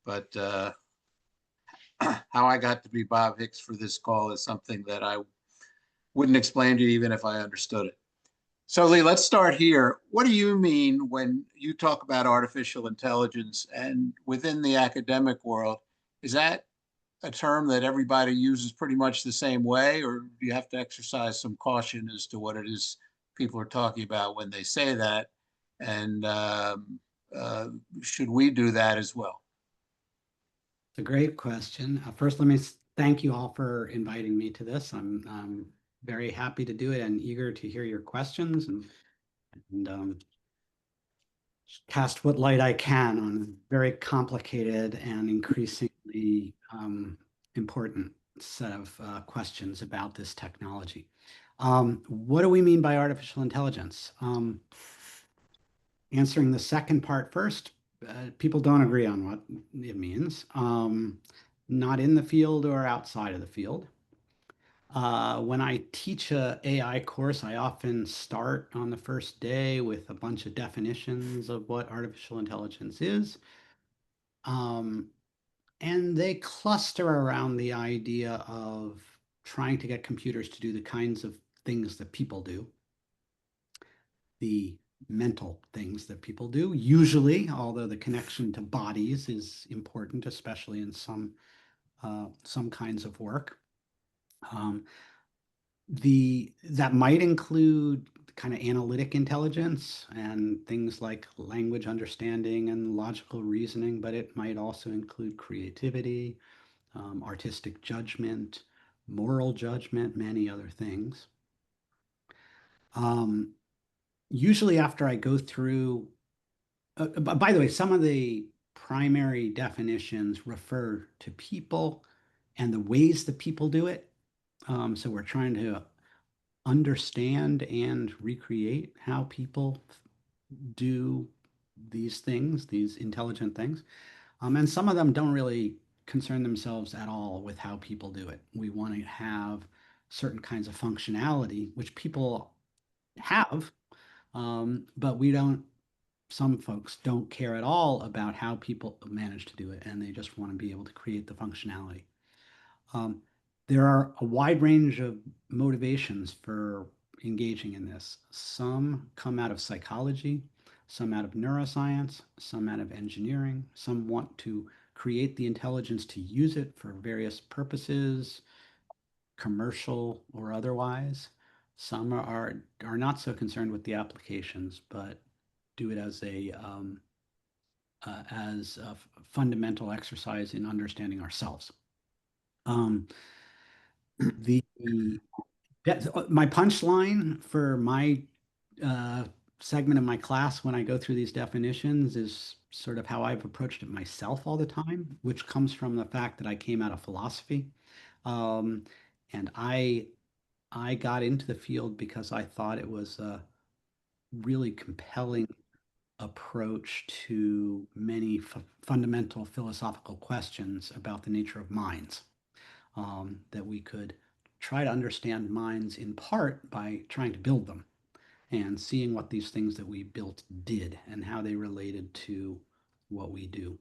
but how I got to be Bob Hicks for this call is something that I wouldn't explain to you even if I understood it. So Lee, let's start here. What do you mean when you talk about artificial intelligence, and within the academic world, is that a term that everybody uses pretty much the same way, or do you have to exercise some caution as to what it is people are talking about when they say that? And uh, should we do that as well? It's a great question. First, let me thank you all for inviting me to this. I'm very happy to do it and eager to hear your questions and cast what light I can on a very complicated and increasingly important set of questions about this technology. What do we mean by artificial intelligence? Answering the second part first, people don't agree on what it means, not in the field or outside of the field. When I teach a AI course, I often start on the first day with a bunch of definitions of what artificial intelligence is. Um, and they cluster around the idea of trying to get computers to do the kinds of things that people do, the mental things that people do, usually, although the connection to bodies is important, especially in some kinds of work. Um, that might include kind of analytic intelligence and things like language understanding and logical reasoning, but it might also include creativity, artistic judgment, moral judgment, many other things. Um, Usually after I go through, by the way, some of the primary definitions refer to people and the ways that people do it. So we're trying to understand and recreate how people do these things, these intelligent things. And some of them don't really concern themselves at all with how people do it. We want to have certain kinds of functionality, which people have, but we don't, some folks don't care at all about how people manage to do it, and they just want to be able to create the functionality. Um, there are a wide range of motivations for engaging in this. Some come out of psychology, some out of neuroscience, some out of engineering. Some want to create the intelligence to use it for various purposes, commercial or otherwise. Some are not so concerned with the applications, but do it as a fundamental exercise in understanding ourselves. Um, the my punchline for my uh, segment of my class when I go through these definitions is sort of how I've approached it myself all the time, which comes from the fact that I came out of philosophy. Um, and I got into the field because I thought it was a really compelling approach to many fundamental philosophical questions about the nature of minds, that we could try to understand minds in part by trying to build them and seeing what these things that we built did and how they related to what we do.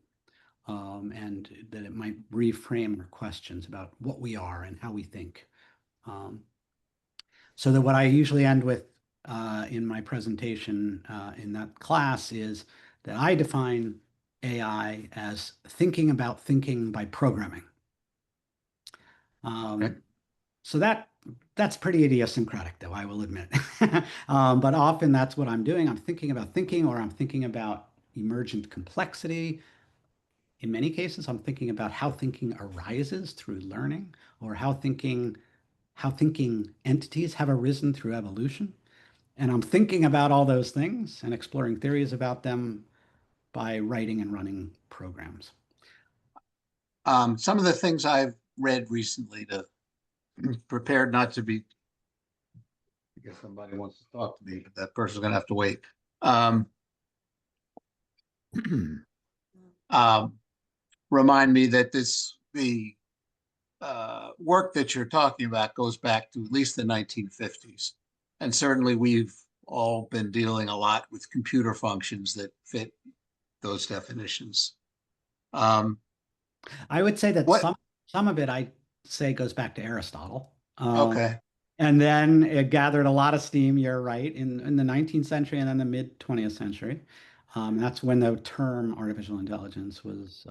And that it might reframe our questions about what we are and how we think. Um, so that what I usually end with in my presentation in that class is that I define AI as thinking about thinking by programming. Okay. So that's pretty idiosyncratic, though, I will admit. But often that's what I'm doing. I'm thinking about thinking, or I'm thinking about emergent complexity. In many cases, I'm thinking about how thinking arises through learning, or how thinking entities have arisen through evolution. And I'm thinking about all those things and exploring theories about them by writing and running programs. Some of the things I've read recently to prepared not to be, I guess somebody wants to talk to me, but that person's going to have to wait. Um, um, Remind me that the work that you're talking about goes back to at least the 1950s. And certainly we've all been dealing a lot with computer functions that fit those definitions. Um, I would say that What? some of it I say goes back to Aristotle. Okay. And then it gathered a lot of steam, you're right, in the 19th century and then the mid 20th century. That's when the term artificial intelligence was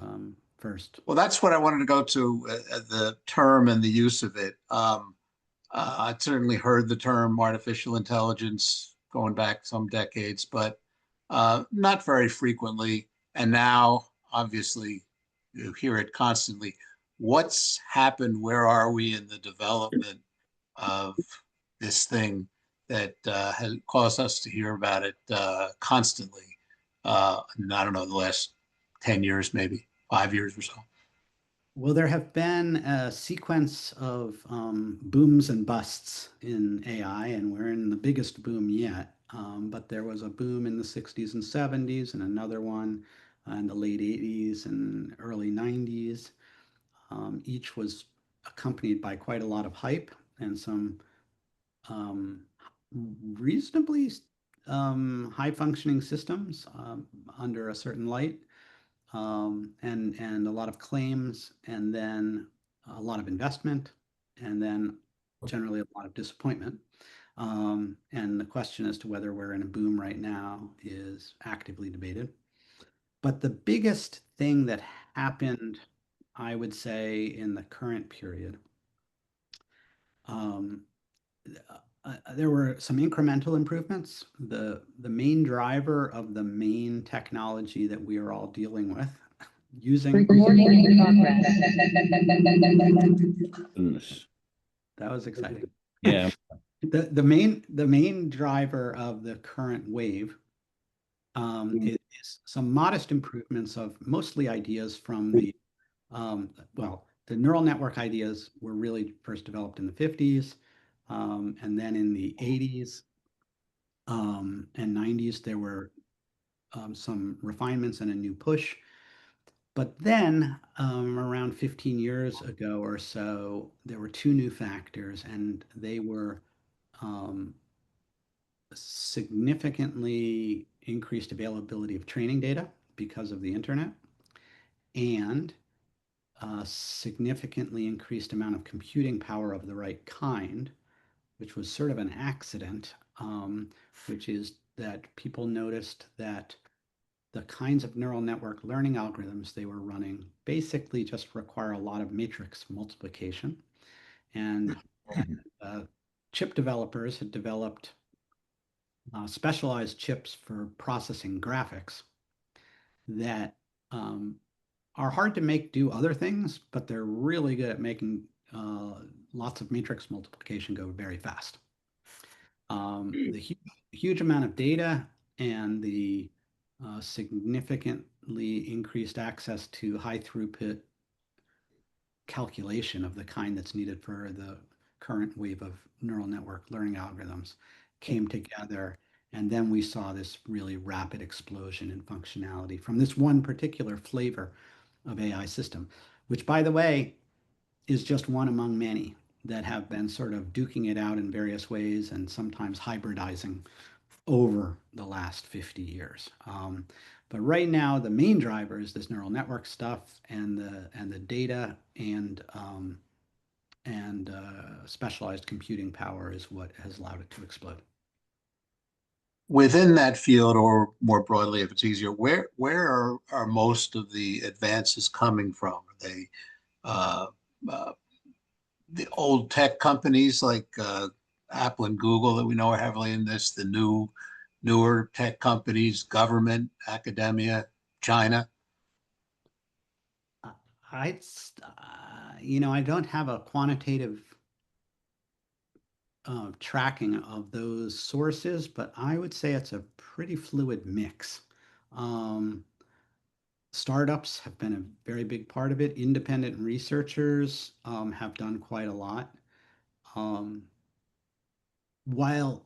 first. Well, that's what I wanted to go to, the term and the use of it. I'd certainly heard the term artificial intelligence going back some decades, but not very frequently. And now, obviously, you hear it constantly. What's happened? Where are we in the development of this thing that has caused us to hear about it constantly? I don't know, the last 10 years, maybe 5 years or so. Well, there have been a sequence of booms and busts in AI, and we're in the biggest boom yet. But there was a boom in the 60s and 70s, and another one in the late 80s and early 90s. Each was accompanied by quite a lot of hype and some um, reasonably high functioning systems under a certain light, and a lot of claims, and then a lot of investment, and then generally a lot of disappointment. And the question as to whether we're in a boom right now is actively debated. But the biggest thing that happened, I would say, in the current period, um, there were some incremental improvements. The main driver of the main technology that we are all dealing with using Recording in progress. Goodness. that was exciting. Yeah. The main driver of the current wave is some modest improvements of mostly ideas from the neural network ideas were really first developed in the 50s, and then in the 80s and 90s there were some refinements and a new push. But then, around 15 years ago or so, there were two new factors, and they were um, significantly increased availability of training data because of the internet, and a significantly increased amount of computing power of the right kind, which was sort of an accident, which is that people noticed that the kinds of neural network learning algorithms they were running basically just require a lot of matrix multiplication. And uh, chip developers had developed specialized chips for processing graphics that are hard to make do other things, but they're really good at making lots of matrix multiplication go very fast. The huge amount of data and the significantly increased access to high throughput calculation of the kind that's needed for the current wave of neural network learning algorithms came together. And then we saw this really rapid explosion in functionality from this one particular flavor of AI system, which, by the way, is just one among many that have been sort of duking it out in various ways and sometimes hybridizing over the last 50 years. But right now, the main driver is this neural network stuff and the data and specialized computing power is what has allowed it to explode. Within that field, or more broadly, if it's easier, where are most of the advances coming from? Are they uh, uh, the old tech companies like Apple and Google that we know are heavily in this, the newer tech companies, government, academia, China? I, I don't have a quantitative tracking of those sources, but I would say it's a pretty fluid mix. Um, Startups have been a very big part of it. Independent researchers have done quite a lot. Um, while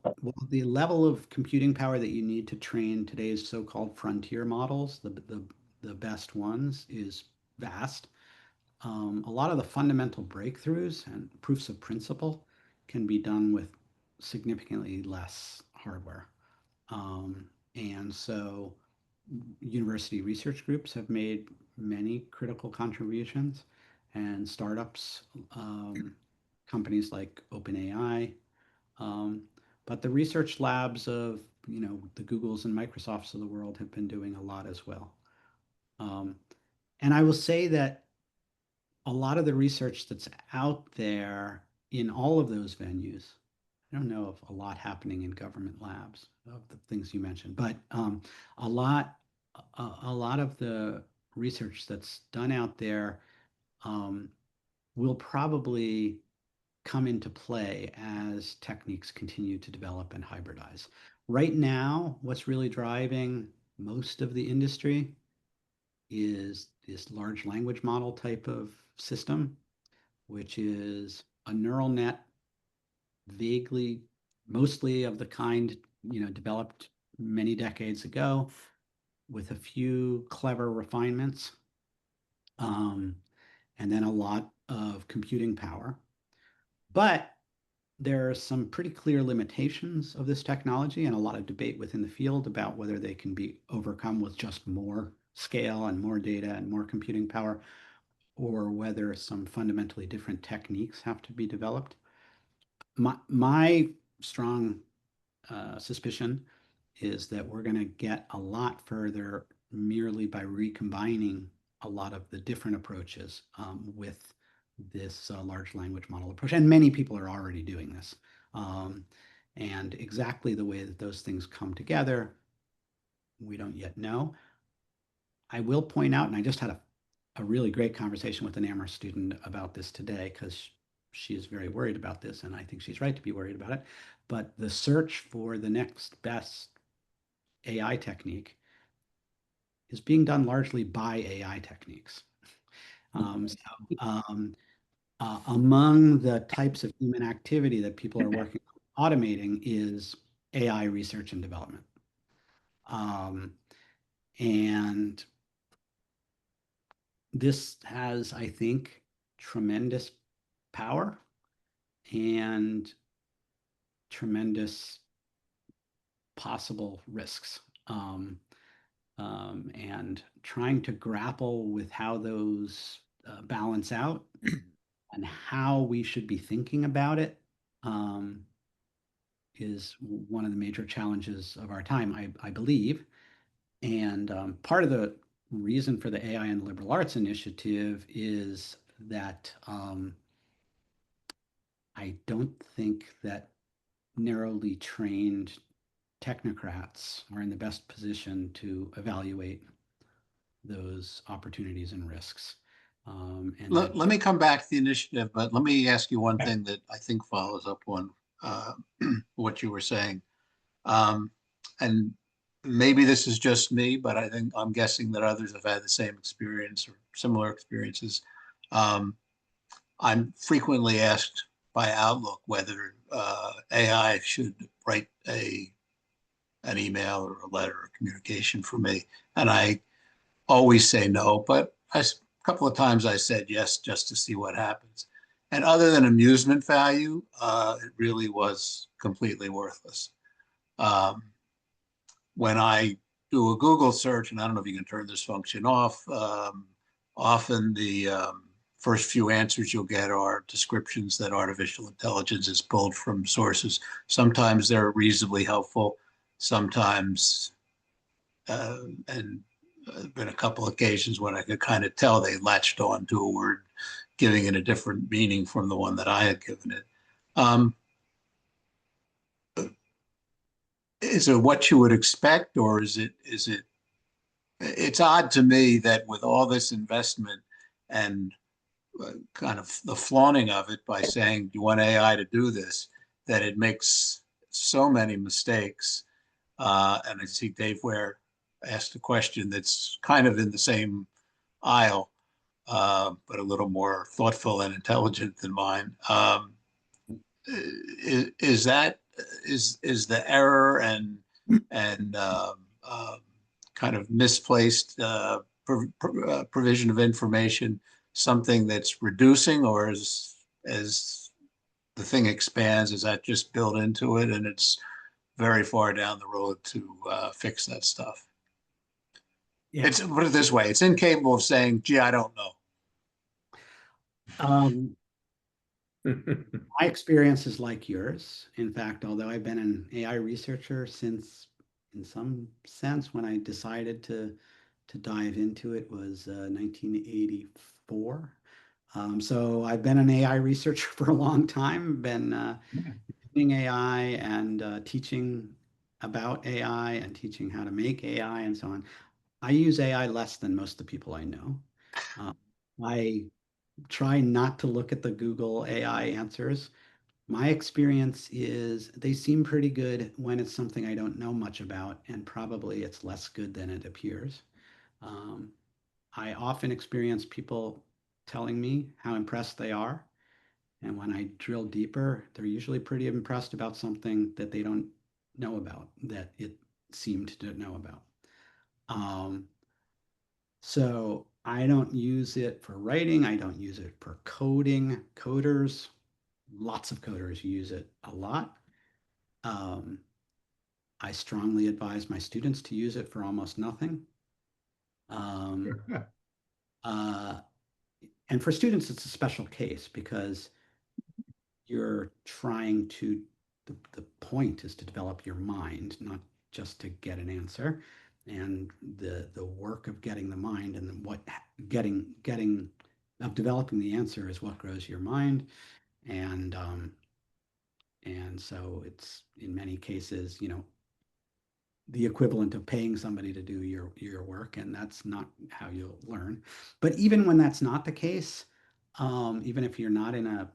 the level of computing power that you need to train today's so-called frontier models, the best ones, is vast, a lot of the fundamental breakthroughs and proofs of principle can be done with significantly less hardware. And so university research groups have made many critical contributions and startups, companies like OpenAI, um, but the research labs of, the Googles and Microsofts of the world have been doing a lot as well. Um, and I will say that a lot of the research that's out there in all of those venues, I don't know of a lot happening in government labs of the things you mentioned, but a lot, a lot of the research that's done out there um, will probably come into play as techniques continue to develop and hybridize. Right now, what's really driving most of the industry is this large language model type of system, which is a neural net, vaguely, mostly of the kind, developed many decades ago with a few clever refinements, um, and then a lot of computing power. But there are some pretty clear limitations of this technology and a lot of debate within the field about whether they can be overcome with just more scale and more data and more computing power, or whether some fundamentally different techniques have to be developed. My strong suspicion is that we're going to get a lot further merely by recombining a lot of the different approaches with this large language model approach. And many people are already doing this. Um, and exactly the way that those things come together, we don't yet know. I will point out, and I just had a really great conversation with an Amherst student about this today because she is very worried about this, and I think she's right to be worried about it. But the search for the next best AI technique is being done largely by AI techniques. So, among the types of human activity that people are working on automating is AI research and development. Um, and this has, I think, tremendous power and tremendous possible risks. And trying to grapple with how those balance out and how we should be thinking about it um, is one of the major challenges of our time, I believe. And part of the reason for the AI and Liberal Arts Initiative is that I don't think that narrowly trained technocrats are in the best position to evaluate those opportunities and risks. And that, Let me come back to the initiative, but let me ask you one thing that I think follows up on uh, what you were saying. Um, and maybe this is just me, but I think I'm guessing that others have had the same experience or similar experiences. Um, I'm frequently asked by Outlook whether AI should write an email or a letter or communication for me, and I always say no, but a couple of times I said yes just to see what happens. And other than amusement value, it really was completely worthless. Um, when I do a Google search, and I don't know if you can turn this function off, often the first few answers you'll get are descriptions that artificial intelligence has pulled from sources. Sometimes they're reasonably helpful, sometimes, and been a couple of occasions when I could kind of tell they latched on to a word, giving it a different meaning from the one that I had given it. Um, is it what you would expect, or is it it's odd to me that with all this investment and kind of the flaunting of it by saying, do you want AI to do this, that it makes so many mistakes. And I see Dave Ware asked a question that's kind of in the same aisle, but a little more thoughtful and intelligent than mine. Is that is the error and kind of misplaced provision of information something that's reducing, or as the thing expands, is that just built into it and it's very far down the road to fix that stuff? Yeah. It's, put it this way, it's incapable of saying, gee, I don't know. Um, my experience is like yours. In fact, although I've been an AI researcher since, in some sense, when I decided to dive into it was 1984. So I've been an AI researcher for a long time, been doing AI and teaching about AI and teaching how to make AI and so on. I use AI less than most of the people I know. Uh, I try not to look at the Google AI answers. My experience is they seem pretty good when it's something I don't know much about, and probably it's less good than it appears. Um, I often experience people telling me how impressed they are. And when I drill deeper, they're usually pretty impressed about something that they don't know about, that it seemed to know about. Um, so I don't use it for writing. I don't use it for coding. Coders, lots of coders use it a lot. Um, I strongly advise my students to use it for almost nothing. Um, uh, and for students, it's a special case because you're trying to, the point is to develop your mind, not just to get an answer. And the work of getting the mind and what getting of developing the answer is what grows your mind. And and so it's in many cases, the equivalent of paying somebody to do your work, and that's not how you'll learn. But even when that's not the case, even if you're not in a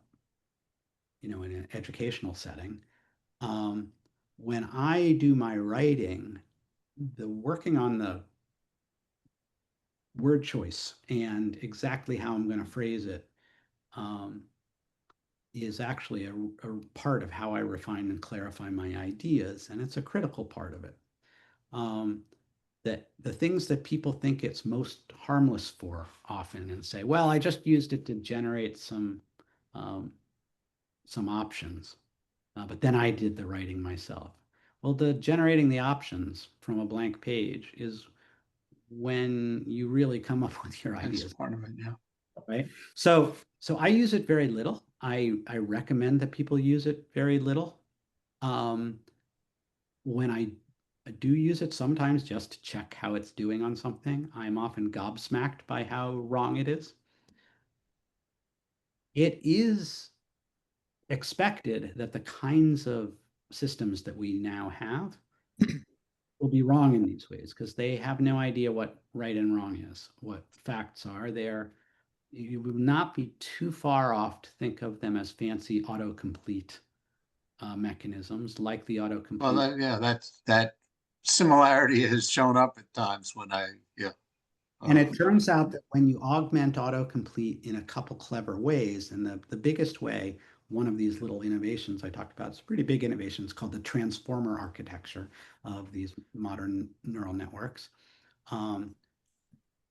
in an educational setting, um, when I do my writing, the working on the word choice and exactly how I'm going to phrase it um, is actually a part of how I refine and clarify my ideas, and it's a critical part of it. Um, that the things that people think it's most harmless for often and say, well, I just used it to generate um, some options, but then I did the writing myself. Well, the generating the options from a blank page is when you really come up with your That's ideas, part of it, yeah. right? So I use it very little. I recommend that people use it very little. Um, when I do use it sometimes just to check how it's doing on something, I'm often gobsmacked by how wrong it is. It is expected that the kinds of systems that we now have will be wrong in these ways because they have no idea what right and wrong is, what facts are. You would not be too far off to think of them as fancy autocomplete mechanisms like the Well, autocomplete. yeah, that similarity has shown up at times when yeah. And Uh, it turns out that when you augment autocomplete in a couple clever ways, and the biggest way, one of these little innovations I talked about, it's a pretty big innovation, it's called the transformer architecture of these modern neural networks. Um,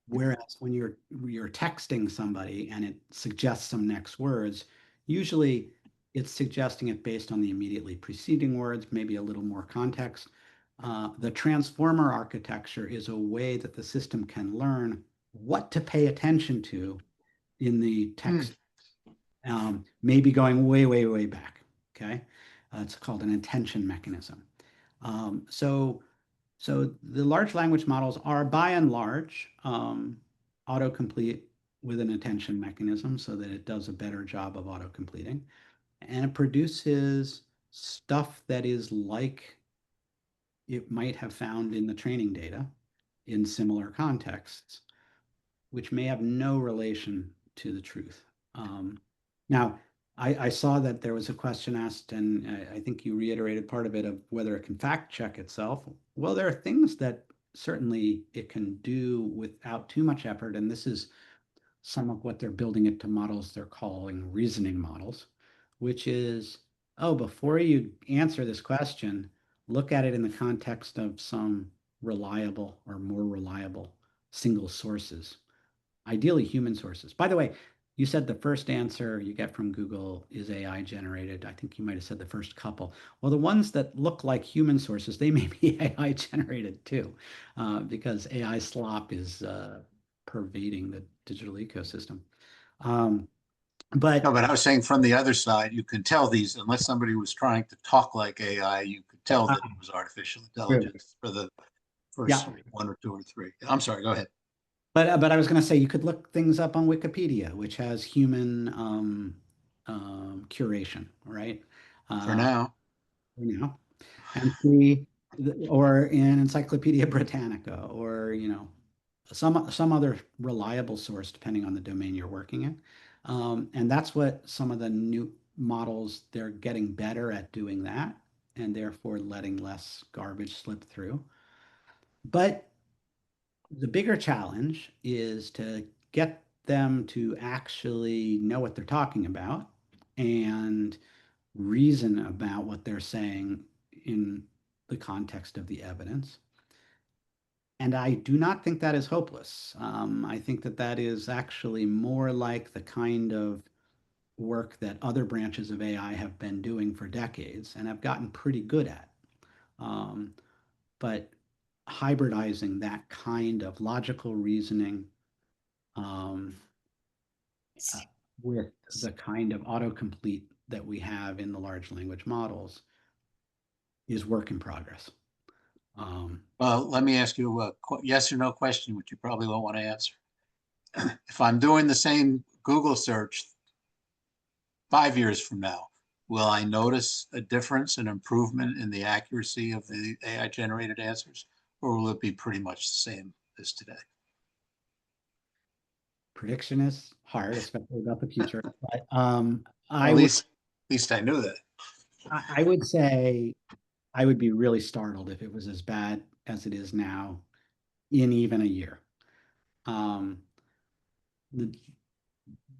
Whereas when you're texting somebody and it suggests some next words, usually it's suggesting it based on the immediately preceding words, maybe a little more context. The transformer architecture is a way that the system can learn what to pay attention to in the hmm. text, maybe going way, way, way back. Okay. It's called an attention mechanism. So so the large language models are by and large autocomplete with an attention mechanism so that it does a better job of autocompleting. And it produces stuff that is like it might have found in the training data in similar contexts, which may have no relation to the truth. Now, I saw that there was a question asked, and I think you reiterated part of it of whether it can fact check itself. Well, there are things that certainly it can do without too much effort, and this is some of what they're building it to models they're calling reasoning models, which is, oh, before you answer this question, look at it in the context of some reliable or more reliable single sources, ideally human sources. By the way, You said the first answer you get from Google is AI generated. I think you might have said the first couple. Well, the ones that look like human sources, they may be AI generated too, because AI slop is pervading the digital ecosystem. Um, No, but but I was saying from the other side, you can tell these, unless somebody was trying to talk like AI, you could tell uh, that it was artificial true. intelligence for the first Yeah, one or two or three. I'm sorry, go ahead. but I was going to say you could look things up on Wikipedia, which has human curation, right? For Uh, now, you know, and see, or in Encyclopedia Britannica, or some other reliable source, depending on the domain you're working in. And that's what some of the new models, they're getting better at doing that, and therefore letting less garbage slip through. But the bigger challenge is to get them to actually know what they're talking about and reason about what they're saying in the context of the evidence. And I do not think that is hopeless. I think that that is actually more like the kind of work that other branches of AI have been doing for decades and have gotten pretty good at. Um, but hybridizing that kind of logical reasoning um, uh, with the kind of autocomplete that we have in the large language models is work in progress. Um, well, let me ask you a yes or no question, which you probably won't want to answer. If I'm doing the same Google search 5 years from now, will I notice a difference, an improvement in the accuracy of the AI generated answers, or will it be pretty much the same as today? Prediction is hard, especially about the future. But Well, at least I knew that. I would say I would be really startled if it was as bad as it is now in even a year. Um, the,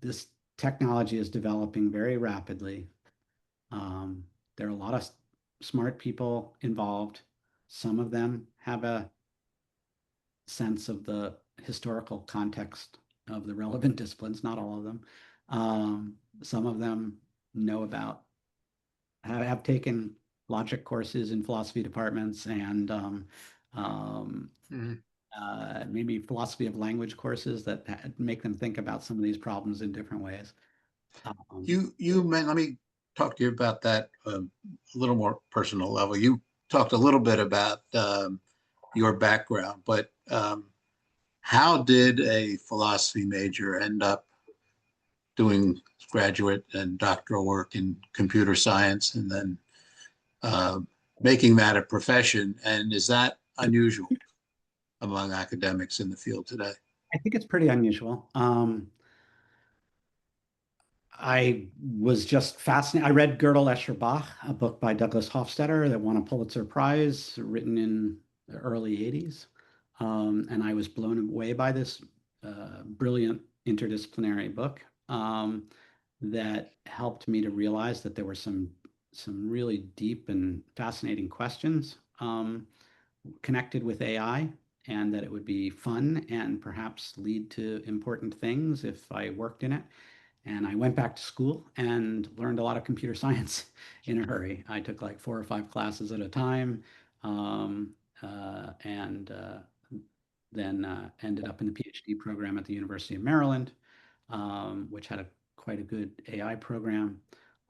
this technology is developing very rapidly. Um, there are a lot of smart people involved. Some of them have a sense of the historical context of the relevant disciplines, not all of them. Some of them know about, have taken logic courses in philosophy departments and um, Mhm. maybe philosophy of language courses that make them think about some of these problems in different ways. Um, Let me talk to you about that a little more personal level. You talked a little bit about your background, but how did a philosophy major end up doing graduate and doctoral work in computer science and then uh, making that a profession? And is that unusual among academics in the field today? I think it's pretty unusual. I was just fascinated. I read Gödel Escher Bach, a book by Douglas Hofstadter that won a Pulitzer Prize, written in the early 80s. And I was blown away by this brilliant interdisciplinary book that helped me to realize that there were some really deep and fascinating questions connected with AI, and that it would be fun and perhaps lead to important things if I worked in it. And I went back to school and learned a lot of computer science in a hurry. I took like 4 or 5 classes at a time, um, and then ended up in the PhD program at the University of Maryland, which had quite a good AI program.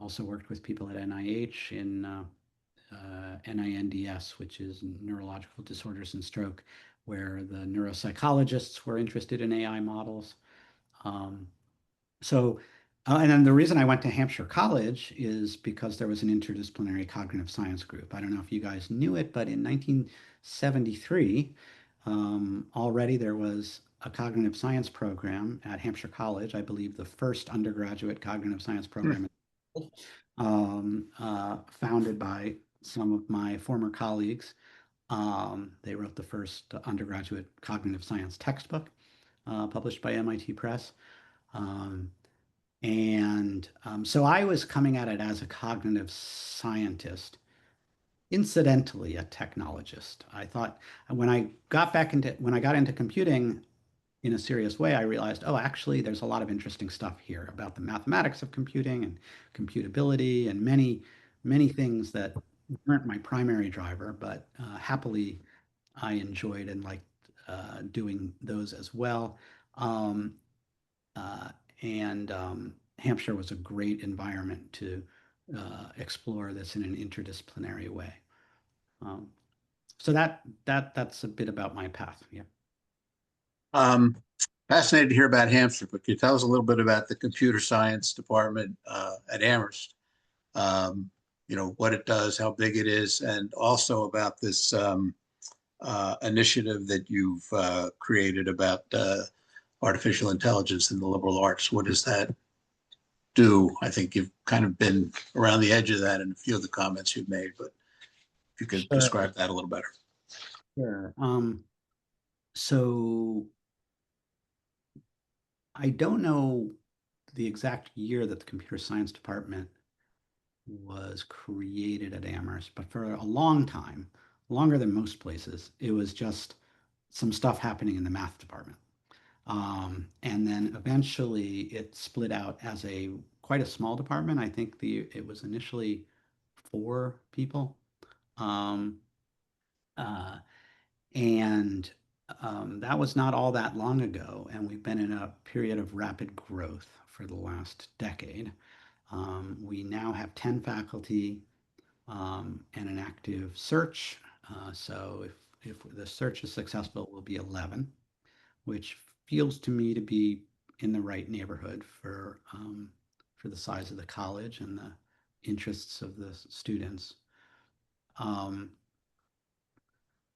Also worked with people at NIH in NINDS, which is neurological disorders and stroke, where the neuropsychologists were interested in AI models. Um, so, and then the reason I went to Hampshire College is because there was an interdisciplinary cognitive science group. I don't know if you guys knew it, but in 1973, already there was a cognitive science program at Hampshire College. I believe the first undergraduate cognitive science Hmm. program, founded by some of my former colleagues. They wrote the first undergraduate cognitive science textbook, published by MIT Press. Um, and so I was coming at it as a cognitive scientist, incidentally a technologist. I thought when I got into computing in a serious way, I realized, oh, actually, there's a lot of interesting stuff here about the mathematics of computing and computability and many things that weren't my primary driver, but happily I enjoyed and liked doing those as well. Um, uh, and Hampshire was a great environment to explore this in an interdisciplinary way. Um, so that's a bit about my path. Yeah. Um, Fascinated to hear about Hampshire, but can you tell us a little bit about the computer science department at Amherst? What it does, how big it is, and also about this initiative that you've created about artificial intelligence in the liberal arts. What does that do? I think you've kind of been around the edge of that in a few of the comments you've made, but if you could Sure, describe that a little better. sure. So I don't know the exact year that the computer science department was created at Amherst, but for a long time, longer than most places, it was just some stuff happening in the math department. And then eventually it split out as a quite a small department. I think it was initially 4 people. Um, uh, and That was not all that long ago. And we've been in a period of rapid growth for the last decade. We now have 10 faculty and an active search. So if the search is successful, it will be 11, which feels to me to be in the right neighborhood for the size of the college and the interests of the students. Um,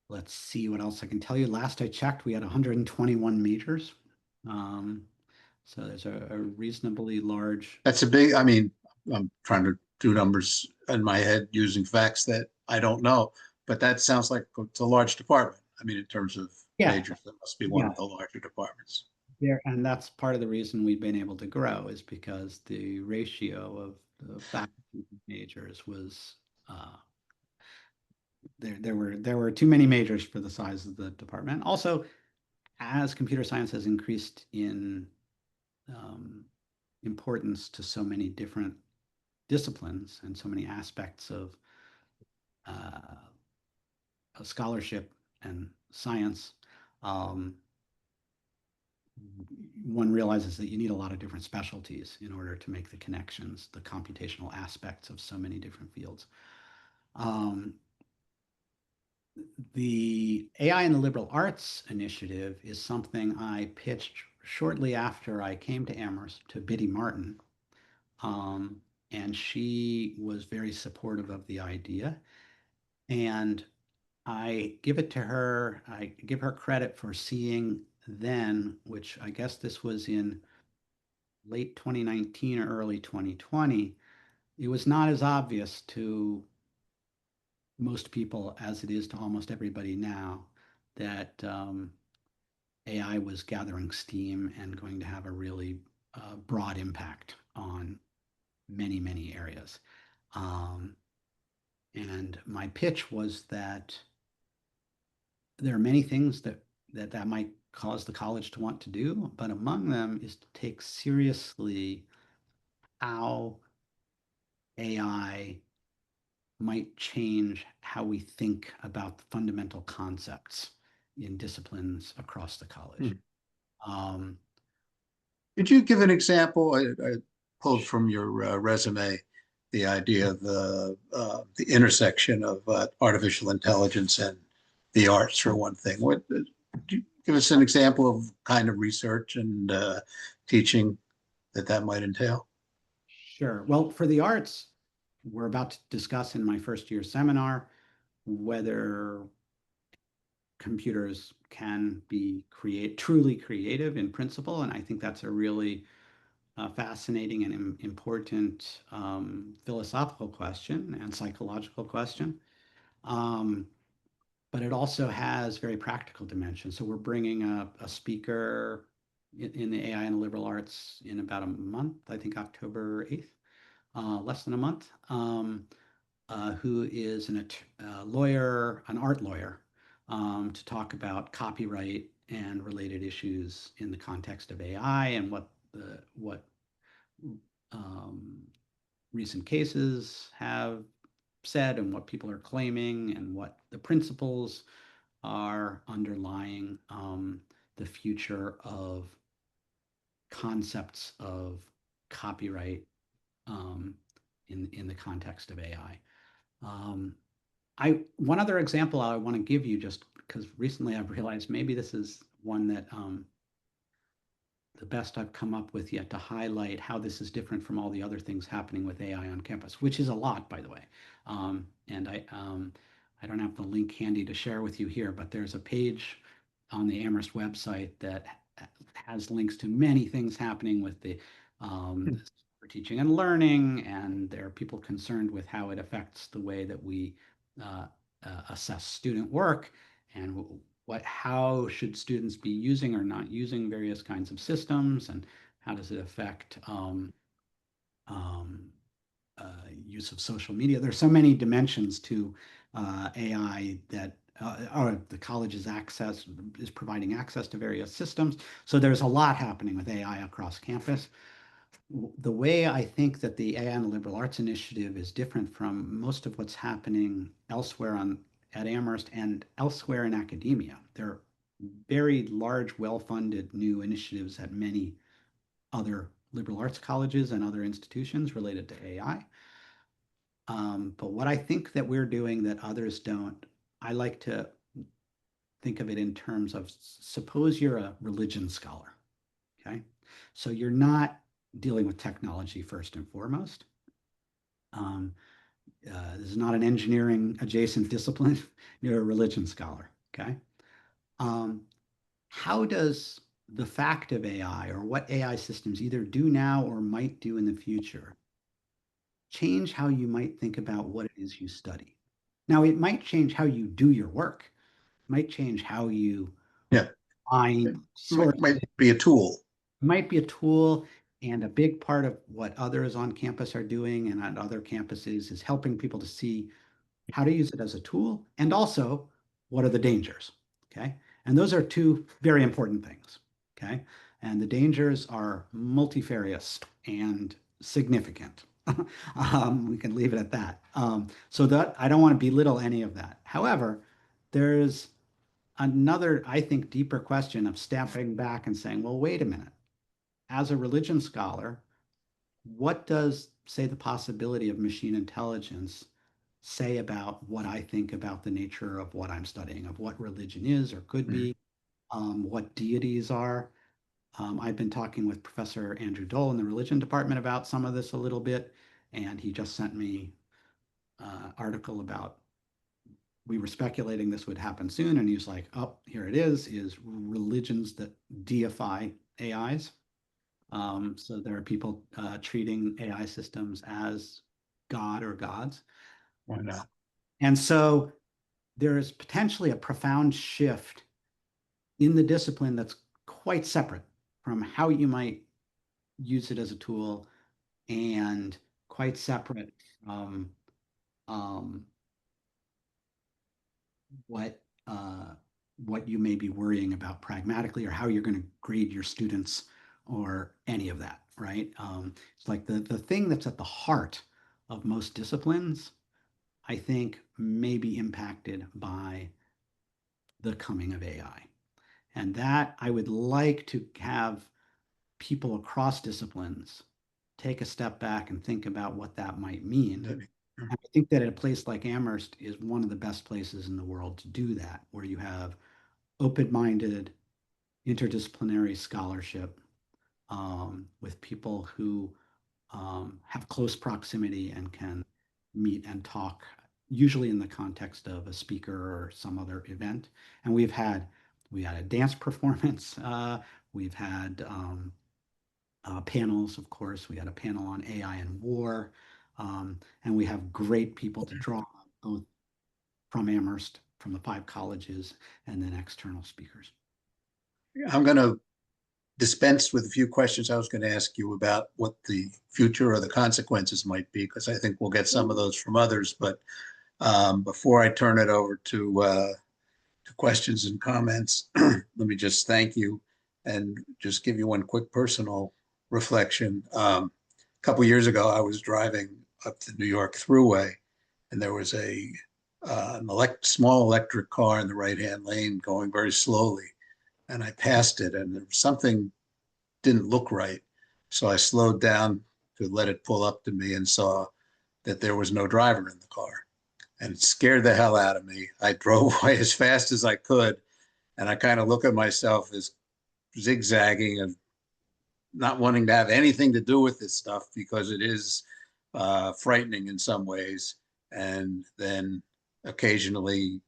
let's see what else I can tell you. Last I checked, we had 121 majors. Um, so there's a reasonably large. That's a big, I mean, I'm trying to do numbers in my head using facts that I don't know, but that sounds like it's a large department. I mean, in terms of Yeah, majors, that must be one yeah, of the larger departments. there, and that's part of the reason we've been able to grow is because the ratio of the faculty majors was there were too many majors for the size of the department. Also, as computer science has increased in um, importance to so many different disciplines and so many aspects uh, of scholarship and science, um, one realizes that you need a lot of different specialties in order to make the connections, the computational aspects of so many different fields. Um, the AI in the liberal arts initiative is something I pitched shortly after I came to Amherst to Biddy Martin. Um, and she was very supportive of the idea. And I give it to her, I give her credit for seeing then, which I guess this was in late 2019 or early 2020, it was not as obvious to most people as it is to almost everybody now that AI was gathering steam and going to have a really broad impact on many areas. Um, and my pitch was that there are many things that might cause the college to want to do, but among them is to take seriously how AI might change how we think about the fundamental concepts in disciplines across the college. Hmm. Um, Could you give an example? I pulled from your resume the idea of the intersection of artificial intelligence and the arts, for one thing. What could you give us an example of kind of research and teaching that might entail? sure. Well, for the arts, we're about to discuss in my first year seminar whether computers can be truly creative in principle, and I think that's a really fascinating and important philosophical question and psychological question. Um, but it also has very practical dimensions. So we're bringing a speaker in the AI and liberal arts in about a month, I think October 8th, less than a month, who is lawyer, an art lawyer, to talk about copyright and related issues in the context of AI and what um, recent cases have said and what people are claiming and what the principles are underlying the future of concepts of copyright um, in the context of AI. Um, one other example I want to give you, just because recently I've realized maybe this is one that the best I've come up with yet to highlight how this is different from all the other things happening with AI on campus, which is a lot, by the way. And I don't have the link handy to share with you here, but there's a page on the Amherst website that has links to many things happening with the for teaching and learning, and there are people concerned with how it affects the way that we uh, assess student work and how should students be using or not using various kinds of systems, and how does it affect um, use of social media. There's so many dimensions to AI that or the college's access is providing access to various systems. So there's a lot happening with AI across campus. The way I think that the AI and the liberal arts initiative is different from most of what's happening elsewhere at Amherst and elsewhere in academia. There are very large, well-funded new initiatives at many other liberal arts colleges and other institutions related to AI. But what I think that we're doing that others don't, I like to think of it in terms of suppose you're a religion scholar, okay? So you're not dealing with technology first and foremost. Um, this is not an engineering adjacent discipline. You're a religion scholar, okay? Um, how does the fact of AI or what AI systems either do now or might do in the future change how you might think about what it is you study? Now, it might change how you do your work, it might change how you Yeah, it find might, sources. might be a tool. It might be a tool, and a big part of what others on campus are doing and at other campuses is helping people to see how to use it as a tool, and also what are the dangers. Okay. And those are two very important things. Okay. And the dangers are multifarious and significant. We can leave it at that. So that I don't want to belittle any of that. However, there's another, I think, deeper question of stepping back and saying, well, wait a minute. As a religion scholar, what does, say, the possibility of machine intelligence say about what I think about the nature of what I'm studying, of what religion is or could Mm. be, what deities are? I've been talking with Professor Andrew Dole in the religion department about some of this a little bit, and he just sent me an article about we were speculating this would happen soon, and he was like, "Oh, here it is religions that deify AIs." So there are people treating AI systems as God or gods. Why not? And so there is potentially a profound shift in the discipline that's quite separate from how you might use it as a tool and quite separate from um, what what you may be worrying about pragmatically or how you're going to grade your students or any of that, right? It's like the thing that's at the heart of most disciplines, I think, may be impacted by the coming of AI. And that I would like to have people across disciplines take a step back and think about what that might mean. And I think that a place like Amherst is one of the best places in the world to do that, where you have open-minded, interdisciplinary scholarship with people who have close proximity and can meet and talk, usually in the context of a speaker or some other event. And we had a dance performance. We've had panels, of course. We had a panel on AI and war, and we have great people to draw on, both from Amherst, from the five colleges, and then external speakers. I'm going to dispense with a few questions I was going to ask you about what the future or the consequences might be, because I think we'll get some of those from others. But before I turn it over to to questions and comments, let me just thank you and just give you one quick personal reflection. A couple years ago, I was driving up the New York Thruway, and there was an small electric car in the right-hand lane going very slowly, and I passed it, and there was something didn't look right. So I slowed down to let it pull up to me and saw that there was no driver in the car. And it scared the hell out of me. I drove away as fast as I could. And I kind of look at myself as zigzagging and not wanting to have anything to do with this stuff because it is frightening in some ways. And then occasionally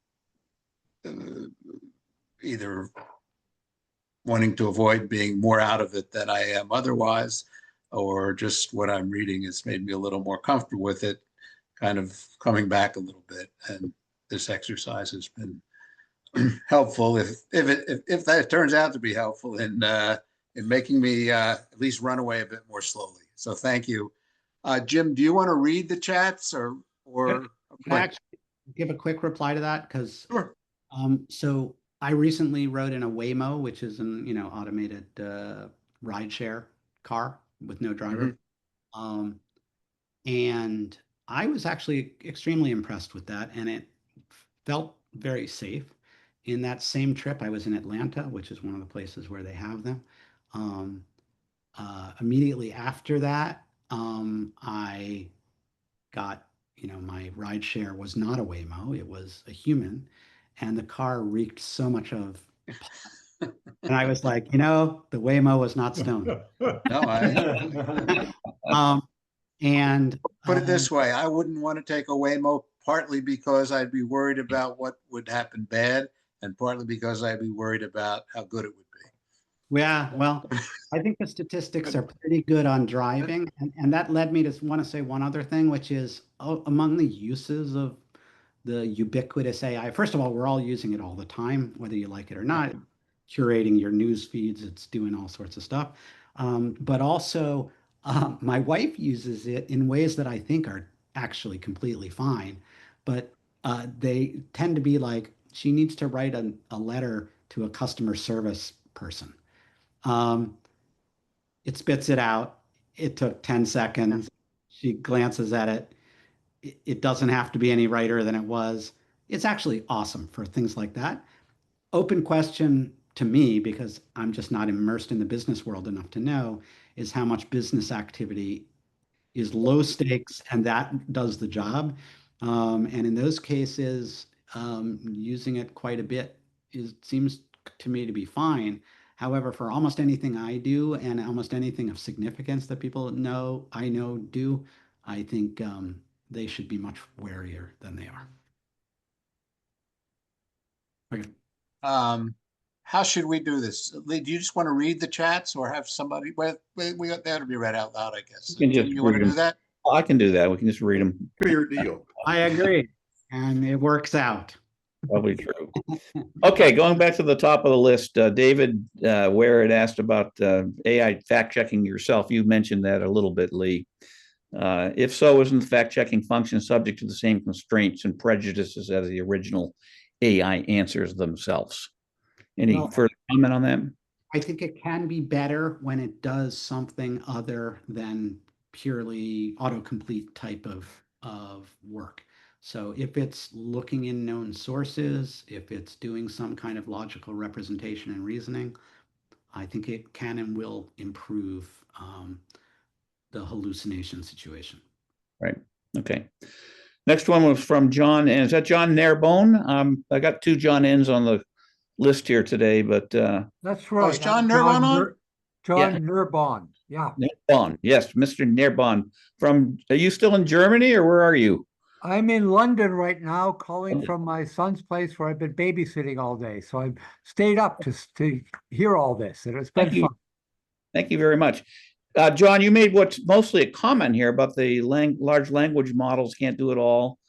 either wanting to avoid being more out of it than I am otherwise, or just what I'm reading has made me a little more comfortable with it, kind of coming back a little bit. And this exercise has been helpful, if that turns out to be helpful in making me at least run away a bit more slowly. So thank you. Jim, do you want to read the chats or Can I actually give a quick reply to that? Because Sure. so I recently rode in a Waymo, which is an automated rideshare car with no driver. And I was actually extremely impressed with that, and it felt very safe. In that same trip, I was in Atlanta, which is one of the places where they have them. Um, Immediately after that, I got, my ride share was not a Waymo, it was a human, and the car reeked so much of pot. And I was like, the Waymo was not stoned. No, Um, and put it this way, I wouldn't want to take a Waymo partly because I'd be worried about what would happen bad, and partly because I'd be worried about how good it would Yeah, well, I think the statistics are pretty good on driving. And that led me to want to say one other thing, which is among the uses of the ubiquitous AI. First of all, we're all using it all the time, whether you like it or not, curating your news feeds, it's doing all sorts of stuff. But also, my wife uses it in ways that I think are actually completely fine. But they tend to be like, she needs to write a letter to a customer service person. Um, it spits it out. It took 10 seconds. She glances at it. It doesn't have to be any righter than it was. It's actually awesome for things like that. Open question to me, because I'm just not immersed in the business world enough to know, is how much business activity is low stakes and that does the job. And in those cases, using it quite a bit seems to me to be fine. However, for almost anything I do and almost anything of significance that people know I know do, I think they should be much warier than they are. Okay. how should we do this? Lee, do you just want to read the chats or have somebody, well, that'll be read out loud, I guess. You can Jim, just you want to read do them. that? I can do that. We can just read them. Your deal. I agree. And it works out. Probably true. Okay, going back to the top of the list, David Ware had asked about AI fact checking yourself. You mentioned that a little bit, Lee. If so, isn't the fact checking function subject to the same constraints and prejudices as the original AI answers themselves? Any further comment on that? I think it can be better when it does something other than purely autocomplete type of work. So if it's looking in known sources, if it's doing some kind of logical representation and reasoning, I think it can and will improve the hallucination situation. Right. Okay. Next one was from John. And is that John Nerbone? I got two John N's on the list here today, but That's right. is John Nerbon on? John Nerbon. Yeah. Nerbon. Yes, Mr. Nerbon. Are you still in Germany or where are you? I'm in London right now, calling from my son's place where I've been babysitting all day. So I've stayed up to hear all this, and it's been fun. Thank you very much. John, you made what's mostly a comment here about the large language models can't do it all.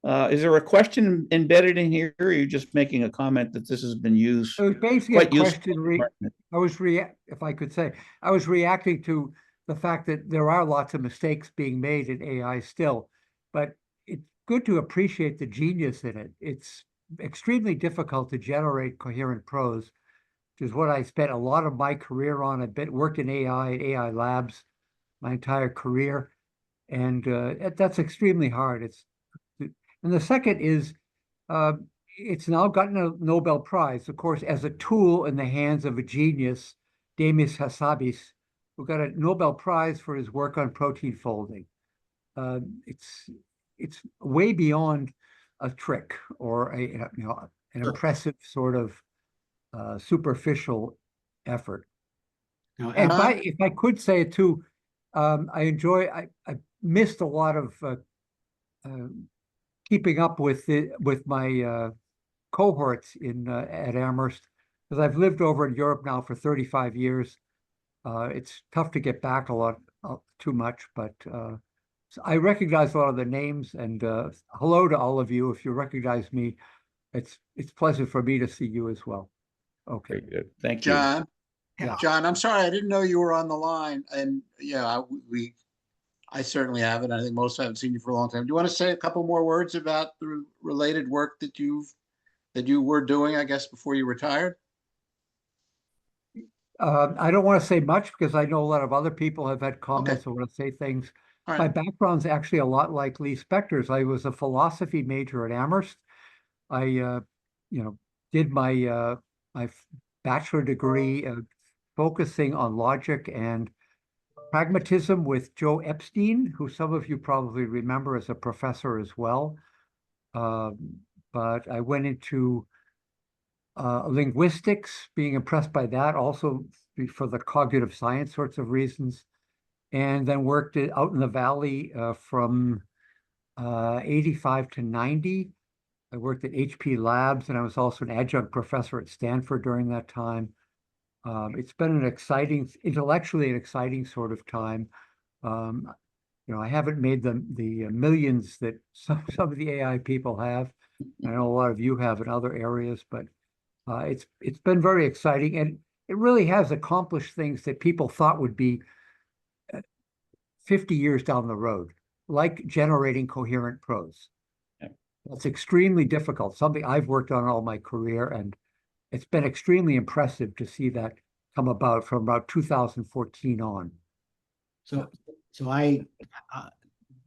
Is there a question embedded in here, or are you just making a comment that this has been used? It was basically a question. If I could say, I was reacting to the fact that there are lots of mistakes being made in AI still, but it's good to appreciate the genius in it. It's extremely difficult to generate coherent prose, which is what I spent a lot of my career on. I've worked in AI labs my entire career, and that's extremely hard. And the second is uh, it's now gotten a Nobel Prize, of course, as a tool in the hands of a genius, Demis Hassabis, who got a Nobel Prize for his work on protein folding. Uh, it's it's way beyond a trick or an impressive sort of superficial effort. Now, And John? if I could say it too, I missed a lot of uh, keeping up with my cohorts at Amherst, because I've lived over in Europe now for 35 years. It's tough to get back a lot too much, but so I recognize a lot of the names, and hello to all of you. If you recognize me, it's pleasant for me to see you as well. Okay. Very good. Thank you. John, Yeah. John, I'm sorry, I didn't know you were on the line. And yeah, I certainly haven't. I think most haven't seen you for a long time. Do you want to say a couple more words about the related work that you were doing, I guess, before you retired? I don't want to say much because I know a lot of other people have had comments. Okay. I want to say things. All My right. background's actually a lot like Lee Spector's. I was a philosophy major at Amherst. I, did my bachelor degree focusing on logic and pragmatism with Joe Epstein, who some of you probably remember as a professor as well. But I went into linguistics, being impressed by that, also for the cognitive science sorts of reasons, and then worked out in the Valley from 85 to 90. I worked at HP Labs, and I was also an adjunct professor at Stanford during that time. It's been intellectually an exciting sort of time. Um, I haven't made the millions that some of the AI people have. I know a lot of you have in other areas, but it's been very exciting, and it really has accomplished things that people thought would be 50 years down the road, like generating coherent prose. Yeah. That's extremely difficult, something I've worked on all my career, and it's been extremely impressive to see that come about from about 2014 on. So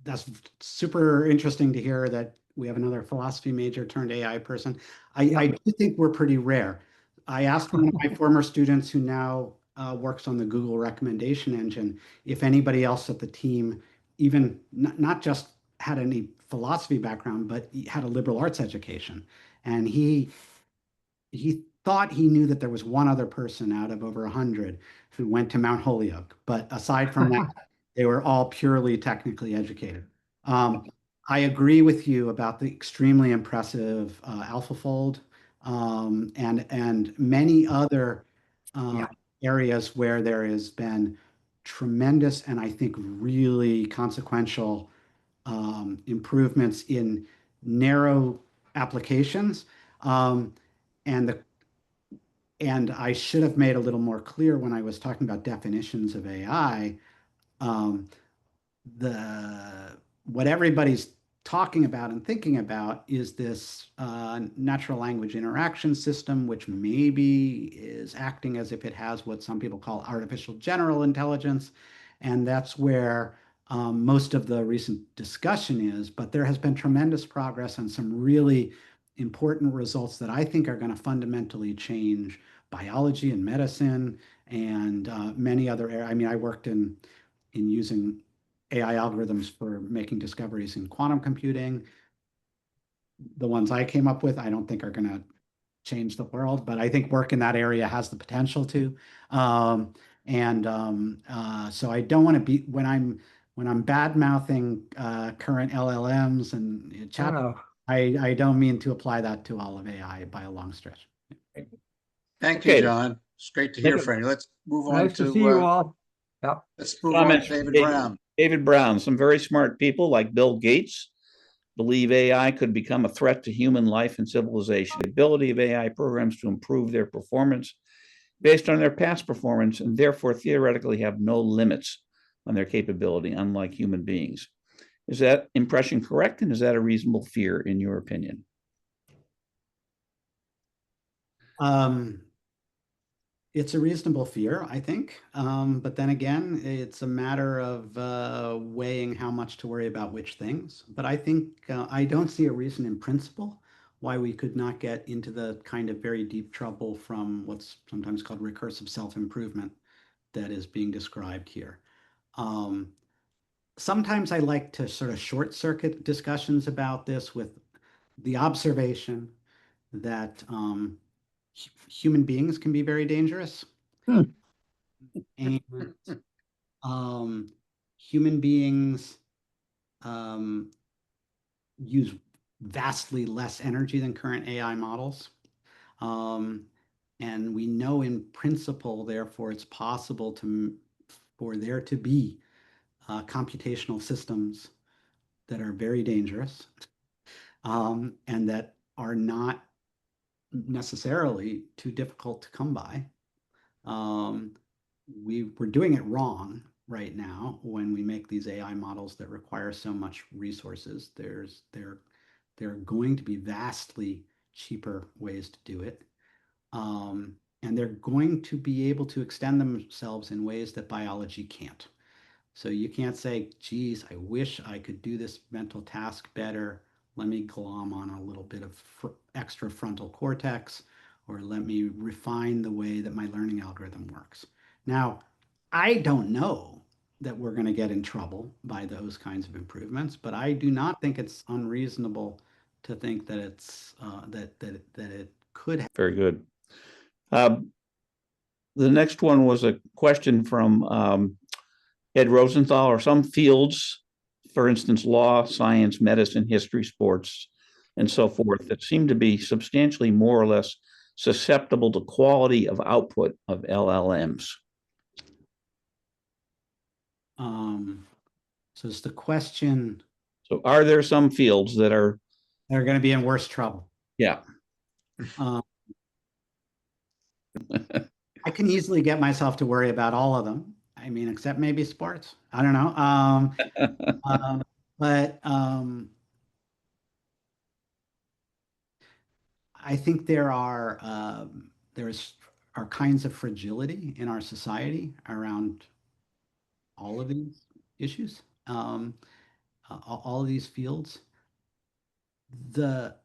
that's super interesting to hear that we have another philosophy major turned AI person. I do think we're pretty rare. I asked one of my former students who now works on the Google recommendation engine if anybody else at the team even not just had any philosophy background, but had a liberal arts education. And he thought he knew that there was one other person out of over 100 who went to Mount Holyoke. But aside from that, they were all purely technically educated. I agree with you about the extremely impressive AlphaFold and many other areas where there has been tremendous and I think really consequential improvements in narrow applications. And the and I should have made a little more clear when I was talking about definitions of AI. Um, the what everybody's talking about and thinking about is this natural language interaction system, which maybe is acting as if it has what some people call artificial general intelligence, and that's where most of the recent discussion is. But there has been tremendous progress and some really important results that I think are going to fundamentally change biology and medicine and many other areas. I mean, I worked in using AI algorithms for making discoveries in quantum computing. The ones I came up with, I don't think are going to change the world, but I think work in that area has the potential to. So I don't want to be when I'm bad mouthing current LLMs and chat. I don't mean to apply that to all of AI by a long stretch. Thank you, John. It's great to hear from you. Let's move on Nice to see you all. Yep. Let's move on to David Brown. David Brown, some very smart people like Bill Gates believe AI could become a threat to human life and civilization. The ability of AI programs to improve their performance based on their past performance and therefore theoretically have no limits on their capability, unlike human beings. Is that impression correct? And is that a reasonable fear in your opinion? It's a reasonable fear, I think. But then again, it's a matter of weighing how much to worry about which things. But I think I don't see a reason in principle why we could not get into the kind of very deep trouble from what's sometimes called recursive self-improvement that is being described here. Um, Sometimes I like to sort of short circuit discussions about this with the observation that human beings can be very dangerous. Hmm. And um, human beings um, use vastly less energy than current AI models. Um, and we know in principle, therefore, it's possible for there to be computational systems that are very dangerous and that are not necessarily too difficult to come by. Um, we're doing it wrong right now when we make these AI models that require so much resources. There are going to be vastly cheaper ways to do it. And they're going to be able to extend themselves in ways that biology can't. So you can't say, geez, I wish I could do this mental task better. Let me glom on a little bit of extra frontal cortex, or let me refine the way that my learning algorithm works. Now, I don't know that we're going to get in trouble by those kinds of improvements, but I do not think it's unreasonable to think that it could have. Very good. The next one was a question from Ed Rosenthal. Are some fields, for instance, law, science, medicine, history, sports, and so forth, that seem to be substantially more or less susceptible to quality of output of LLMs? So it's the question, So are there some fields that are, they're going to be in worse trouble. yeah, Um, I can easily get myself to worry about all of them. I mean, except maybe sports. I don't know. Um, but I think there's are kinds of fragility in our society around all of these issues, all of these fields. The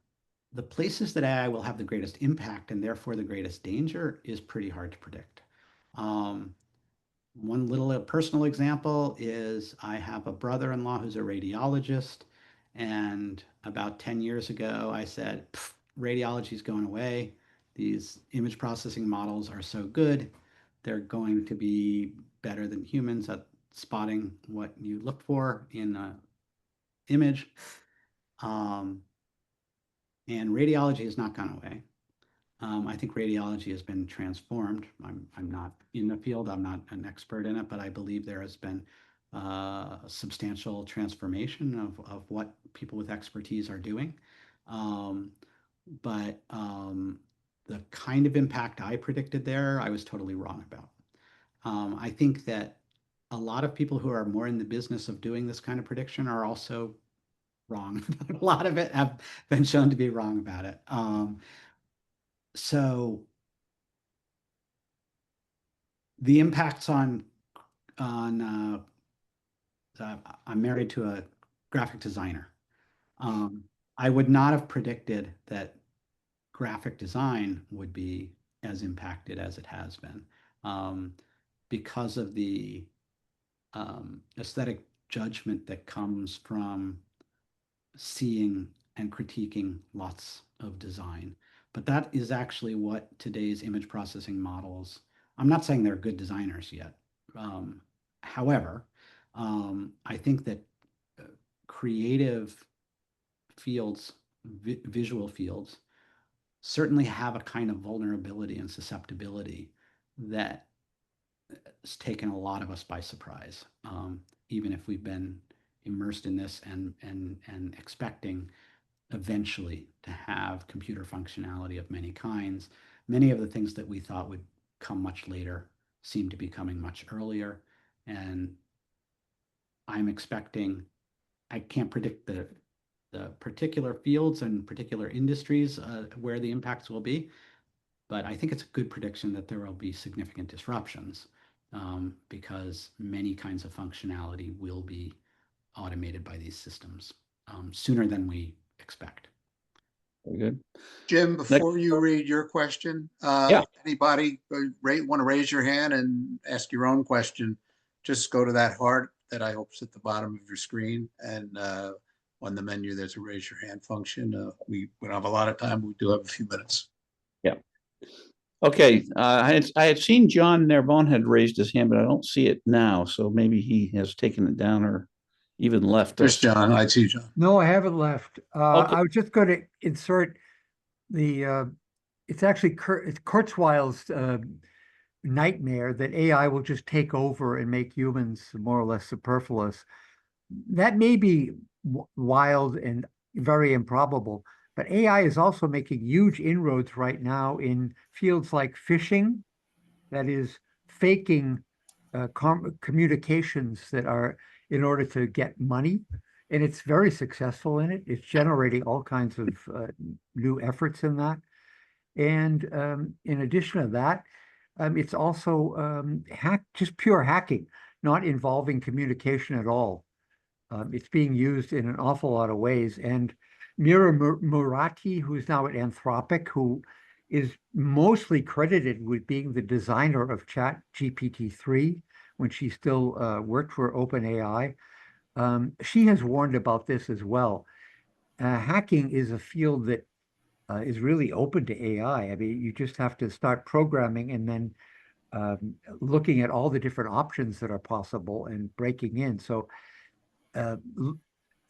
the places that AI will have the greatest impact and therefore the greatest danger is pretty hard to predict. Um, One little personal example is I have a brother-in-law who's a radiologist, and about 10 years ago, I said, radiology is going away. These image processing models are so good. They're going to be better than humans at spotting what you look for in an image. Um, and radiology has not gone away. I think radiology has been transformed. I'm not in the field, I'm not an expert in it, but I believe there has been a substantial transformation of what people with expertise are doing. Um, but the kind of impact I predicted there, I was totally wrong about. I think that a lot of people who are more in the business of doing this kind of prediction are also wrong. A lot of it have been shown to be wrong about it. So the impacts on I'm married to a graphic designer. Um, I would not have predicted that graphic design would be as impacted as it has been um, because of the aesthetic judgment that comes from seeing and critiquing lots of design. But that is actually what today's image processing models, I'm not saying they're good designers yet. Um, However, I think that creative fields, visual fields, certainly have a kind of vulnerability and susceptibility that has taken a lot of us by surprise, even if we've been immersed in this and expecting eventually to have computer functionality of many kinds. Many of the things that we thought would come much later seem to be coming much earlier. And I'm expecting, I can't predict the particular fields and particular industries where the impacts will be, But I think it's a good prediction that there will be significant disruptions because many kinds of functionality will be automated by these systems sooner than we expect. Very good. Jim, Next, before you read your question, Yeah. anybody want to raise your hand and ask your own question? Just go to that heart that I hope is at the bottom of your screen, and on the menu there's a raise your hand function. We don't have a lot of time. We do have a few minutes. yeah. Okay, I had seen John Nerbonne had raised his hand, but I don't see it now. So maybe he has taken it down or even left There's us. John. I see John. No, I haven't left. Okay. I was just going to insert the, it's actually it's Kurzweil's nightmare that AI will just take over and make humans more or less superfluous. That may be wild and very improbable, but AI is also making huge inroads right now in fields like phishing, that is faking communications that are in order to get money. And it's very successful in it. It's generating all kinds of new efforts in that. And in addition to that, it's also just pure hacking, not involving communication at all. It's being used in an awful lot of ways. And Mira Murati, who's now at Anthropic, who is mostly credited with being the designer of ChatGPT-3 when she still worked for OpenAI, she has warned about this as well. Hacking is a field that is really open to AI. I mean, you just have to start programming and then looking at all the different options that are possible and breaking in. So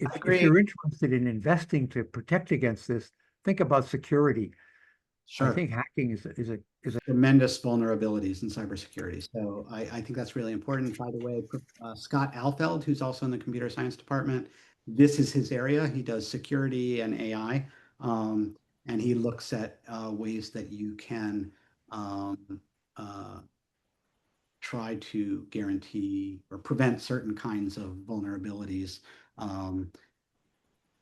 if you're interested in investing to protect against this, think about security. I Sure. think hacking is a Tremendous vulnerabilities in cybersecurity. So I think that's really important. By the way, Scott Alfeld, who's also in the computer science department, this is his area. He does security and AI, and he looks at ways that you can try to guarantee or prevent certain kinds of vulnerabilities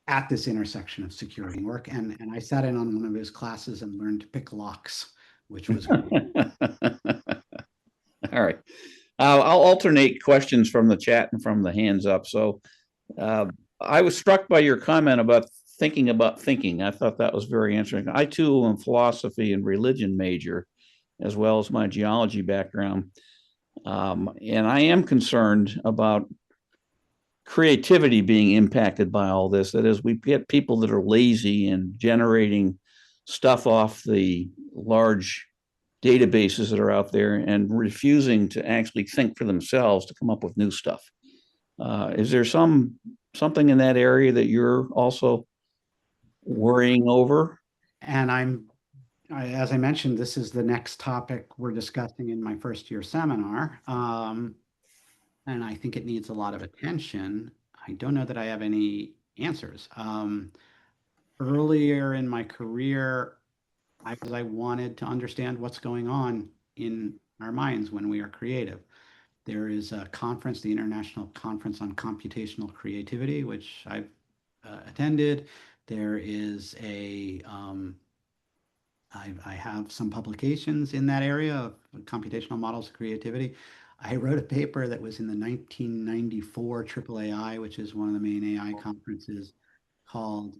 at this intersection of security and work. And I sat in on one of his classes and learned to pick locks, which was All right. I'll alternate questions from the chat and from the hands up. So I was struck by your comment about thinking. I thought that was very interesting. I too am philosophy and religion major, as well as my geology background. And I am concerned about creativity being impacted by all this. That is, we get people that are lazy and generating stuff off the large databases that are out there and refusing to actually think for themselves to come up with new stuff. Is there something in that area that you're also worrying over? And as I mentioned, this is the next topic we're discussing in my first year seminar. And I think it needs a lot of attention. I don't know that I have any answers. Earlier in my career, I wanted to understand what's going on in our minds when we are creative. There is a conference, the International Conference on Computational Creativity, which I've attended. There is I have some publications in that area of computational models of creativity. I wrote a paper that was in the 1994 AAAI, which is one of the main AI conferences, called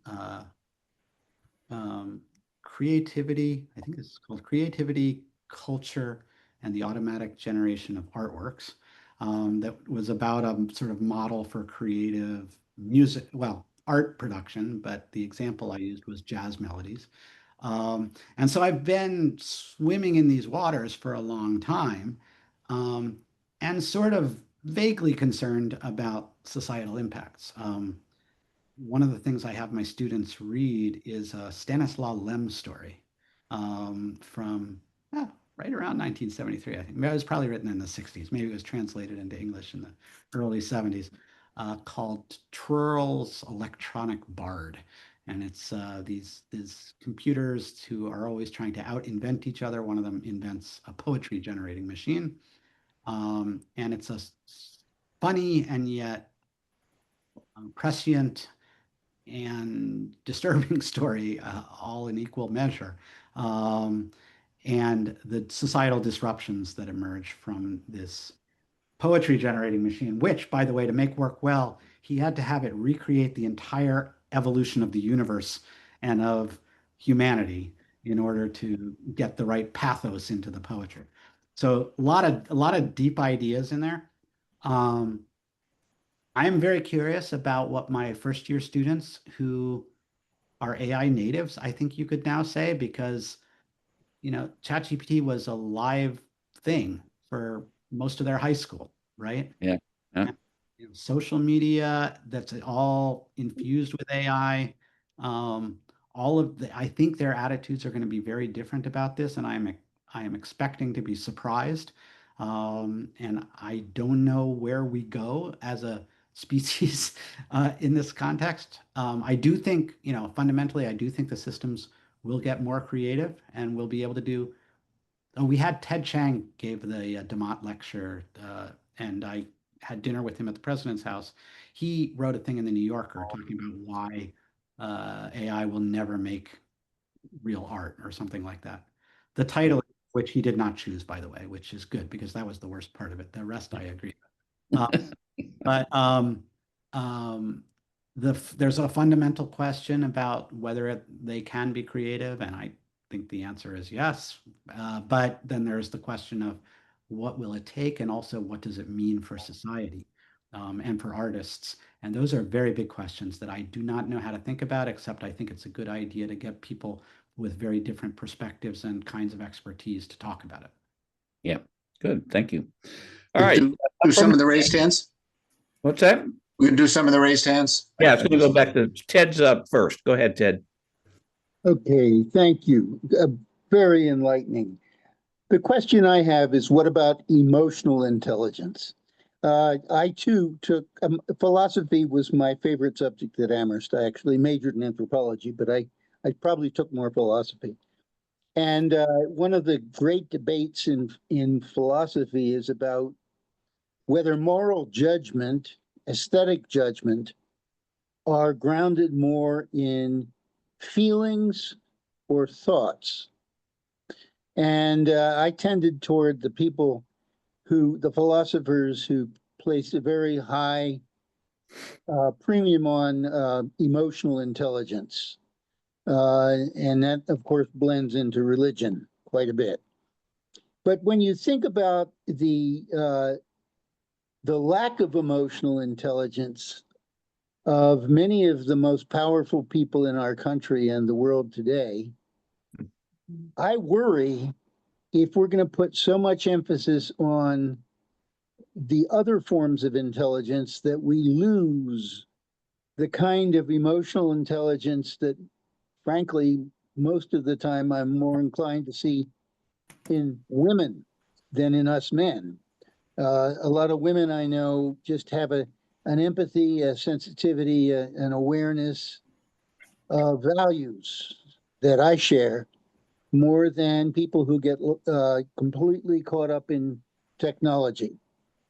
Creativity. I think it's called Creativity, Culture, and the Automatic Generation of Artworks. That was about a sort of model for creative music, well, art production, but the example I used was jazz melodies. And so I've been swimming in these waters for a long time, and sort of vaguely concerned about societal impacts. One of the things I have my students read is a Stanislaw Lem story from right around 1973, I think. It was probably written in the 60s. Maybe it was translated into English in the early 70s, called Twirl's Electronic Bard. And it's these computers who are always trying to out-invent each other. One of them invents a poetry generating machine. And it's a funny and yet prescient and disturbing story, all in equal measure. and the societal disruptions that emerge from this poetry generating machine, which, by the way, to make work well, he had to have it recreate the entire evolution of the universe and of humanity in order to get the right pathos into the poetry. So a lot of deep ideas in there. Um, I'm very curious about what my first year students who are AI natives, I think you could now say, because ChatGPT was a live thing for most of their high school, right? Yeah. Yeah. And, social media, that's all infused with AI. Um, I think their attitudes are going to be very different about this, and I am expecting to be surprised. And I don't know where we go as a species in this context. I do think, fundamentally, I do think the systems will get more creative and we'll be able to do. Oh, we had Ted Chiang gave the DeMott lecture, and I had dinner with him at the president's house. He wrote a thing in the New Yorker talking about why AI will never make real art or something like that. The title, which he did not choose, by the way, which is good because that was the worst part of it. The rest I agree. But um, there's a fundamental question about whether they can be creative, and I think the answer is yes. But then there's the question of what will it take, and also what does it mean for society and for artists? And those are very big questions that I do not know how to think about, except I think it's a good idea to get people with very different perspectives and kinds of expertise to talk about it. Yeah. Good. Thank you. All right. Do some of the raised hands. What's that? We can do some of the raised hands. Yeah, it's going to go back to Ted's up first. Go ahead, Ted. Okay, thank you. Very enlightening. The question I have is, what about emotional intelligence? I too took philosophy was my favorite subject at Amherst. I actually majored in anthropology, but I probably took more philosophy. And one of the great debates in philosophy is about whether moral judgment, aesthetic judgment, are grounded more in feelings or thoughts. And I tended toward the philosophers who placed a very high premium on emotional intelligence. And that, of course, blends into religion quite a bit. But when you think about the lack of emotional intelligence of many of the most powerful people in our country and the world today, I worry if we're going to put so much emphasis on the other forms of intelligence that we lose the kind of emotional intelligence that, frankly, most of the time I'm more inclined to see in women than in us men. A lot of women I know just have an empathy, a sensitivity, an awareness of values that I share more than people who get completely caught up in technology.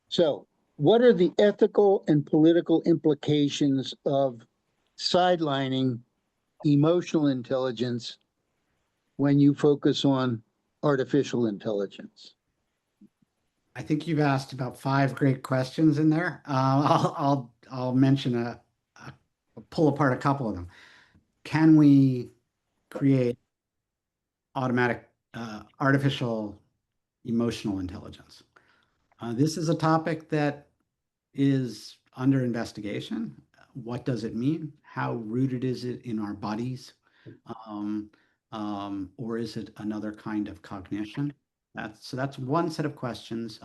So, what are the ethical and political implications of sidelining emotional intelligence when you focus on artificial intelligence? I think you've asked about 5 great questions in there. I'll mention pull apart a couple of them. Can we create automatic artificial emotional intelligence? This is a topic that is under investigation. What does it mean? How rooted is it in our bodies? Or is it another kind of cognition? That's one set of questions.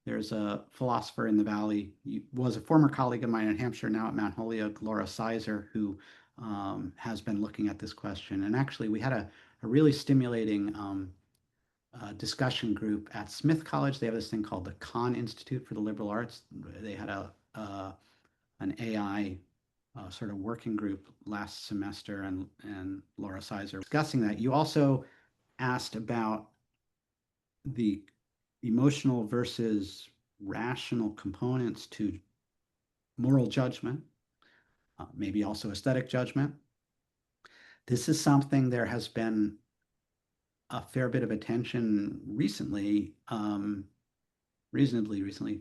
There's a philosopher in the Valley, he was a former colleague of mine in Hampshire, now at Mount Holyoke, Laura Sizer, who has been looking at this question. And actually, we had a really stimulating discussion group at Smith College. They have this thing called the Kahn Institute for the Liberal Arts. They had an AI sort of working group last semester, and Laura Sizer discussing that. You also asked about the emotional versus rational components to moral judgment, maybe also aesthetic judgment. This is something there has been a fair bit of attention recently, reasonably recently,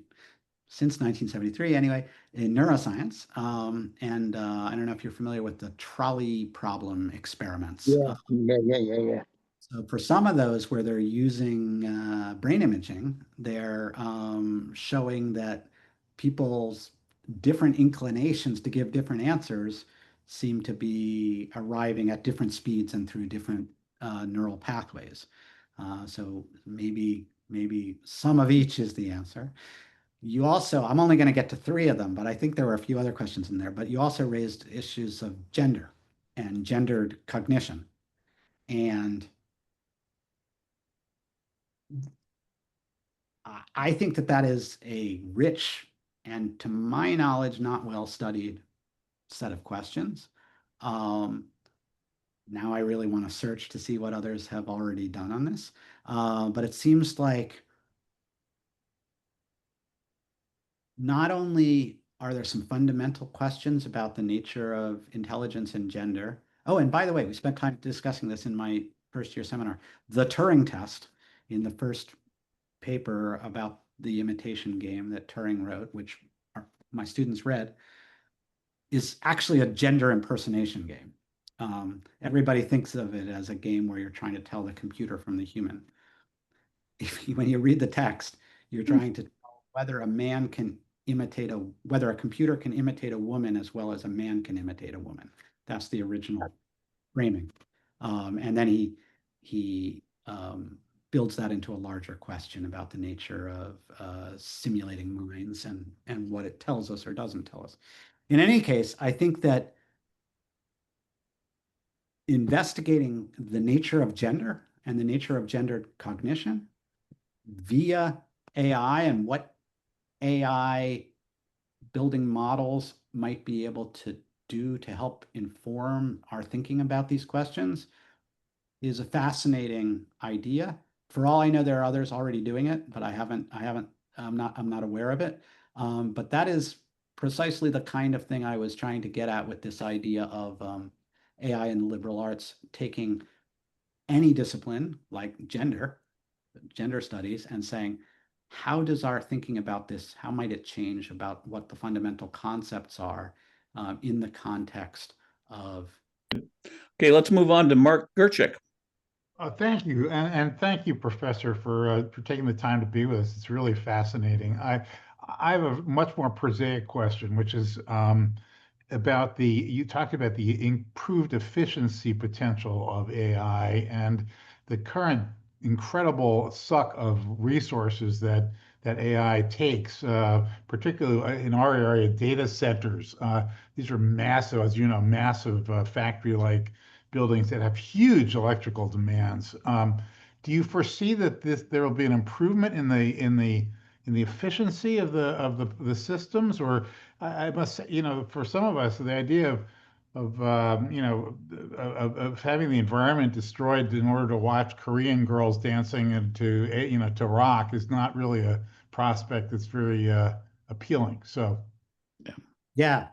since 1973 anyway, in neuroscience. I don't know if you're familiar with the trolley problem experiments. Yeah. So for some of those where they're using brain imaging, they're showing that people's different inclinations to give different answers seem to be arriving at different speeds and through different neural pathways. So maybe some of each is the answer. You also, I'm only going to get to three of them, but I think there were a few other questions in there. But you also raised issues of gender and gendered cognition. And I think that that is a rich and, to my knowledge, not well studied set of questions. Um, Now I really want to search to see what others have already done on this. But it seems like not only are there some fundamental questions about the nature of intelligence and gender. Oh, and by the way, we spent time discussing this in my first year seminar. The Turing test in the first paper about the imitation game that Turing wrote, which my students read, is actually a gender impersonation game. Everybody thinks of it as a game where you're trying to tell the computer from the human. When you read the text, you're trying to tell whether whether a computer can imitate a woman as well as a man can imitate a woman. That's the original framing. And then he builds that into a larger question about the nature of simulating minds and what it tells us or doesn't tell us. In any case, I think that investigating the nature of gender and the nature of gendered cognition via AI and what AI building models might be able to do to help inform our thinking about these questions is a fascinating idea. For all I know, there are others already doing it, but I'm not aware of it. But that is precisely the kind of thing I was trying to get at with this idea of AI and liberal arts taking any discipline like gender studies, and saying, how does our thinking about this, how might it change about what the fundamental concepts are in the context of. Okay, let's move on to Mark Gerchik. Thank you, and thank you, Professor, for taking the time to be with us. It's really fascinating. I have a much more prosaic question, which is about you talked about the improved efficiency potential of AI and the current incredible suck of resources that AI takes, particularly in our area, data centers. These are massive, as you know, massive factory-like buildings that have huge electrical demands. Do you foresee that there will be an improvement in the efficiency of the systems, or I must say, for some of us, the idea of having the environment destroyed in order to watch Korean girls dancing to rock is not really a prospect that's very appealing. So. Yeah,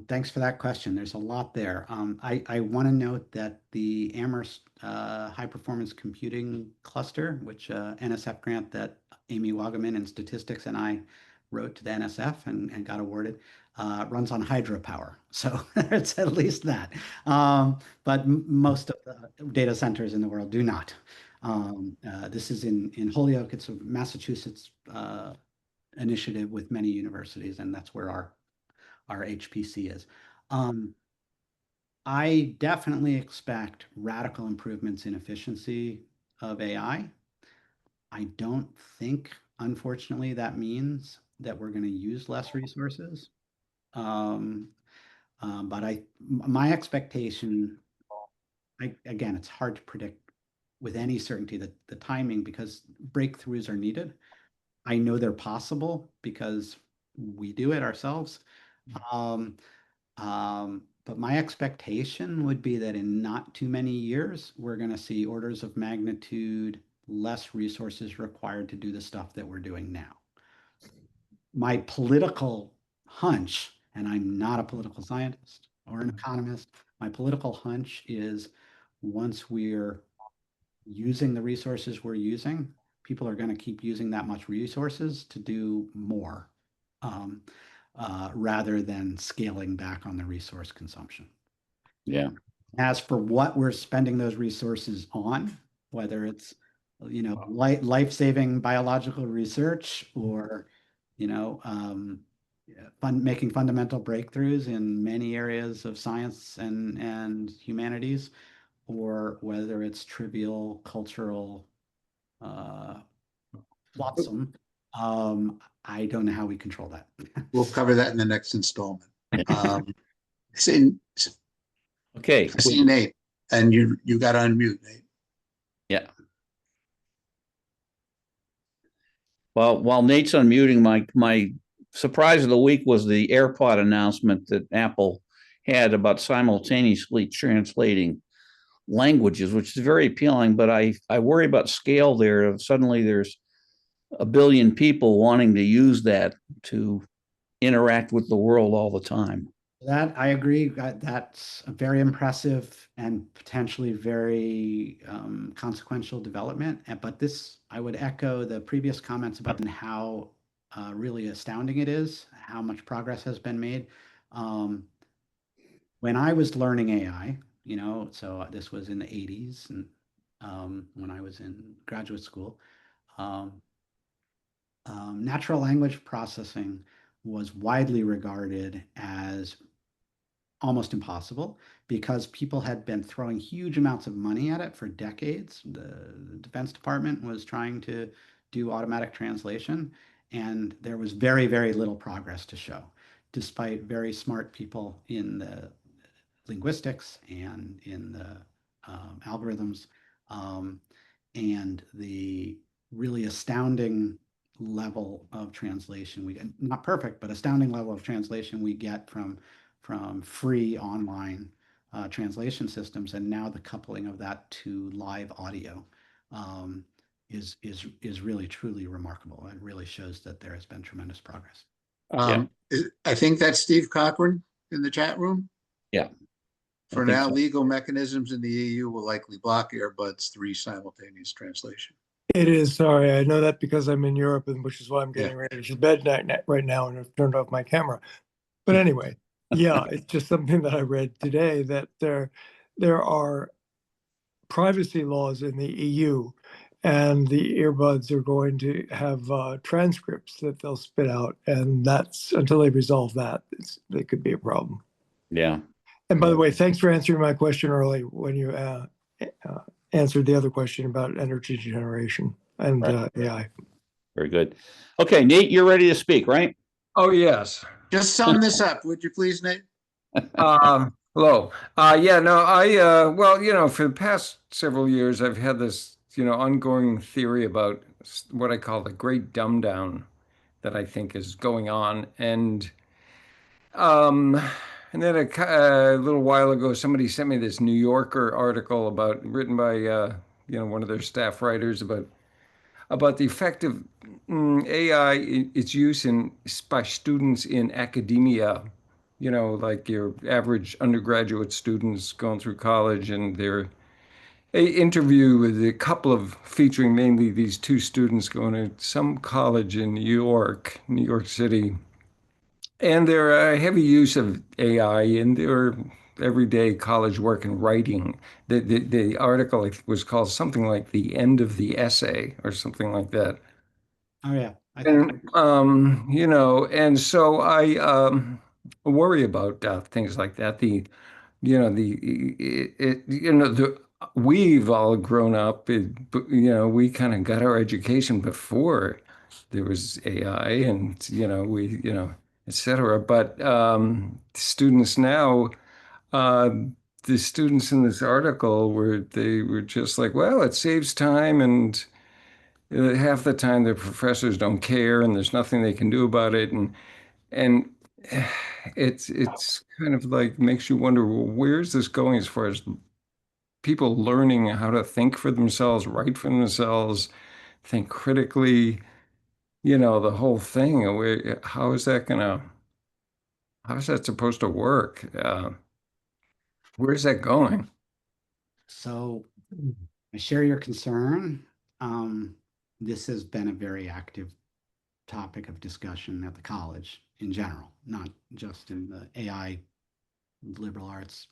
thanks for that question. There's a lot there. I want to note that the Amherst High Performance Computing Cluster, which NSF grant that Amy Wagaman in statistics and I wrote to the NSF and got awarded, runs on hydropower. So it's at least that. But most of the data centers in the world do not. This is in Holyoke. It's a Massachusetts initiative with many universities, and that's where our HPC is. I definitely expect radical improvements in efficiency of AI. I don't think, unfortunately, that means that we're going to use less resources. But my expectation, again, it's hard to predict with any certainty that the timing, because breakthroughs are needed. I know they're possible because we do it ourselves. But my expectation would be that in not too many years, we're going to see orders of magnitude less resources required to do the stuff that we're doing now. My political hunch, and I'm not a political scientist or an economist, my political hunch is once we're using the resources we're using, people are going to keep using that much resources to do more, um, rather than scaling back on the resource consumption. Yeah. As for what we're spending those resources on, whether it's, life-saving biological research or, making fundamental breakthroughs in many areas of science and humanities, or whether it's trivial cultural flotsam, I don't know how we control that. We'll cover that in the next installment. See, Okay. see Nate, and you got to unmute, Nate. Yeah. Well, while Nate's unmuting, my surprise of the week was the AirPod announcement that Apple had about simultaneously translating languages, which is very appealing. But I worry about scale there. Suddenly there's a billion people wanting to use that to interact with the world all the time. That I agree. That's a very impressive and potentially very consequential development. But this, I would echo the previous comments about how really astounding it is, how much progress has been made. When I was learning AI, so this was in the 80s, and when I was in graduate school, natural language processing was widely regarded as almost impossible because people had been throwing huge amounts of money at it for decades. The Defense Department was trying to do automatic translation, and there was very, very little progress to show, despite very smart people in the linguistics and in the algorithms, and the really astounding level of translation we get, not perfect, but astounding level of translation we get from free online translation systems, and now the coupling of that to live audio is really truly remarkable. It really shows that there has been tremendous progress. I think that's Steve Cochran in the chat room. Yeah. For think now, so. legal mechanisms in the EU will likely block earbuds 3 simultaneous translation. It is, sorry, I know that because I'm in Europe, and which is why I'm Yeah. getting ready to bed right now, and I've turned off my camera. But anyway, yeah, it's just something that I read today, that there are privacy laws in the EU, and the earbuds are going to have transcripts that they'll spit out, and that's until they resolve that, they could be a problem. Yeah. And by the way, thanks for answering my question early when you answered the other question about energy generation and AI. Very good. Okay, Nate, you're ready to speak, right? Oh, yes. Just sum this up, would you please, Nate? Hello. Yeah, no, well, for the past several years, I've had this, ongoing theory about what I call the great dumb down that I think is going on. And then a little while ago, somebody sent me this New Yorker article written by, one of their staff writers about the effect of AI, its use by students in academia, like your average undergraduate students going through college, and their interview with a couple of featuring mainly these two students going to some college in New York City, and their heavy use of AI in their everyday college work and writing. The article was called something like "The End of the Essay" or something like that. Oh yeah, And and so I worry about things like that. We've all grown up. We kind of got our education before there was AI, and et cetera. But students now, uh, the students in this article they were just like, well, it saves time, and half the time the professors don't care, and there's nothing they can do about it, and it's kind of like makes you wonder, well, where's this going as far as people learning how to think for themselves, write for themselves, think critically, the whole thing. How is that supposed to work? Where's that going? So I share your concern. This has been a very active topic of discussion at the college in general, not just in the AI liberal arts.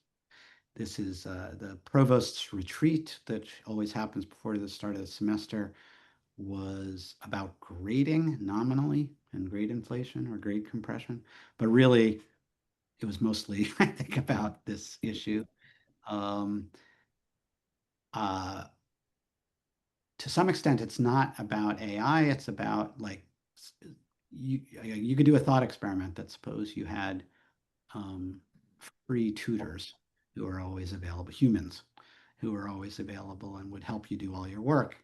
This is the provost's retreat that always happens before the start of the semester was about grading nominally and grade inflation or grade compression, but really it was mostly, I think, about this issue. Um, uh, to some extent, it's not about AI. It's about like you could do a thought experiment that suppose you had free tutors who are always available, humans who are always available and would help you do all your work.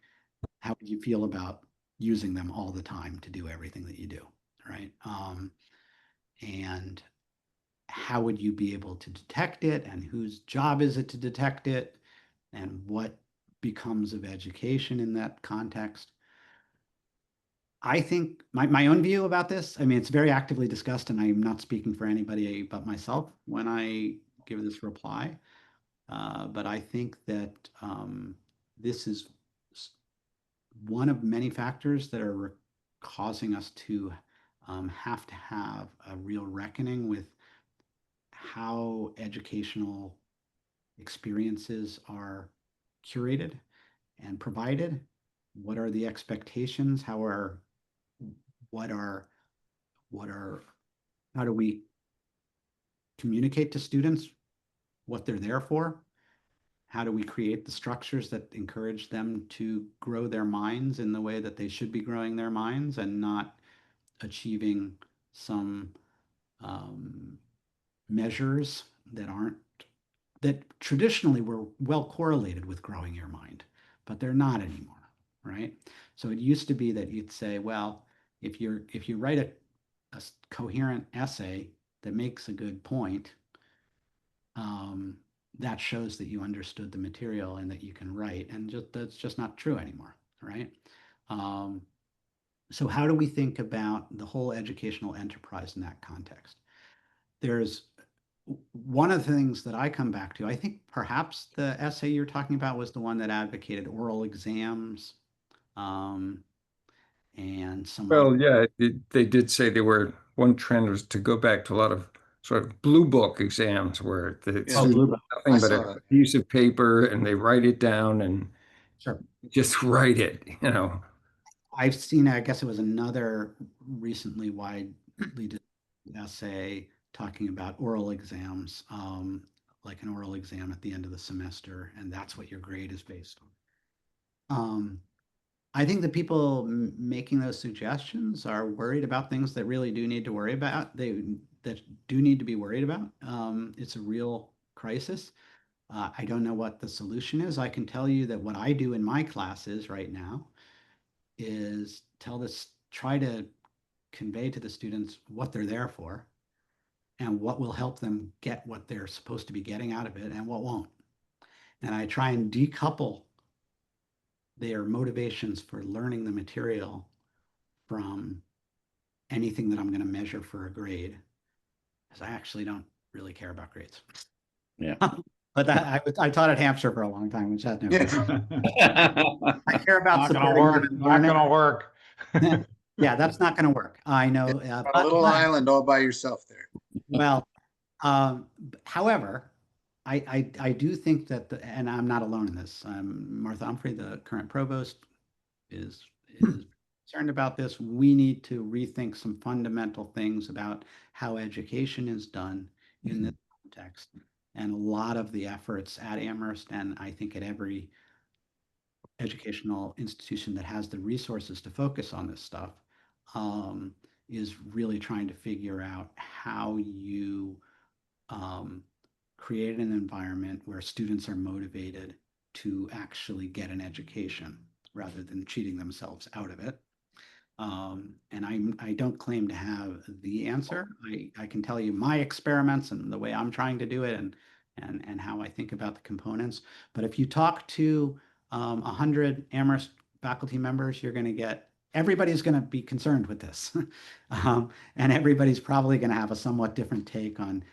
How would you feel about using them all the time to do everything that you do, right? And how would you be able to detect it, and whose job is it to detect it, and what becomes of education in that context? I think my own view about this, I mean, it's very actively discussed, and I'm not speaking for anybody but myself when I give this reply. But I think that this is one of many factors that are causing us to have a real reckoning with how educational experiences are curated and provided. What are the expectations? What are, how do we communicate to students what they're there for? How do we create the structures that encourage them to grow their minds in the way that they should be growing their minds and not achieving some measures that traditionally were well correlated with growing your mind, but they're not anymore, right? So it used to be that you'd say, well, if you write a coherent essay that makes a good point, that shows that you understood the material and that you can write, and that's just not true anymore, right? So how do we think about the whole educational enterprise in that context? There's one of the things that I come back to, I think perhaps the essay you're talking about was the one that advocated oral exams, and some Well, yeah, they did say one trend was to go back to a lot of sort of blue book exams where it's Yeah. Blue Book. I nothing but saw a that. piece of paper and they write it down and Sure. just write it, you know. I've seen, I guess it was another recently widely discussed essay talking about oral exams, like an oral exam at the end of the semester, and that's what your grade is based on. I think the people making those suggestions are worried about things that really do need to worry about. That do need to be worried about. It's a real crisis. I don't know what the solution is. I can tell you that what I do in my classes right now is try to convey to the students what they're there for and what will help them get what they're supposed to be getting out of it and what won't. And I try and decouple their motivations for learning the material from anything that I'm going to measure for a grade, because I actually don't really care about grades. Yeah. But I taught at Hampshire for a long time, which has no. Yeah. I care about Not gonna supporting work, them in not learning. gonna work. Yeah, that's not going to work. I know. On a little island all by yourself there. Well, however, I do think that, and I'm not alone in this. Martha Humphrey, the current provost, is concerned about this. We need to rethink some fundamental things about how education is done in this context. And a lot of the efforts at Amherst, and I think at every educational institution that has the resources to focus on this stuff, is really trying to figure out how you create an environment where students are motivated to actually get an education rather than cheating themselves out of it. And I don't claim to have the answer. I can tell you my experiments and the way I'm trying to do it and how I think about the components. But if you talk to 100 Amherst faculty members, you're going to get everybody's going to be concerned with this. And everybody's probably going to have a somewhat different take on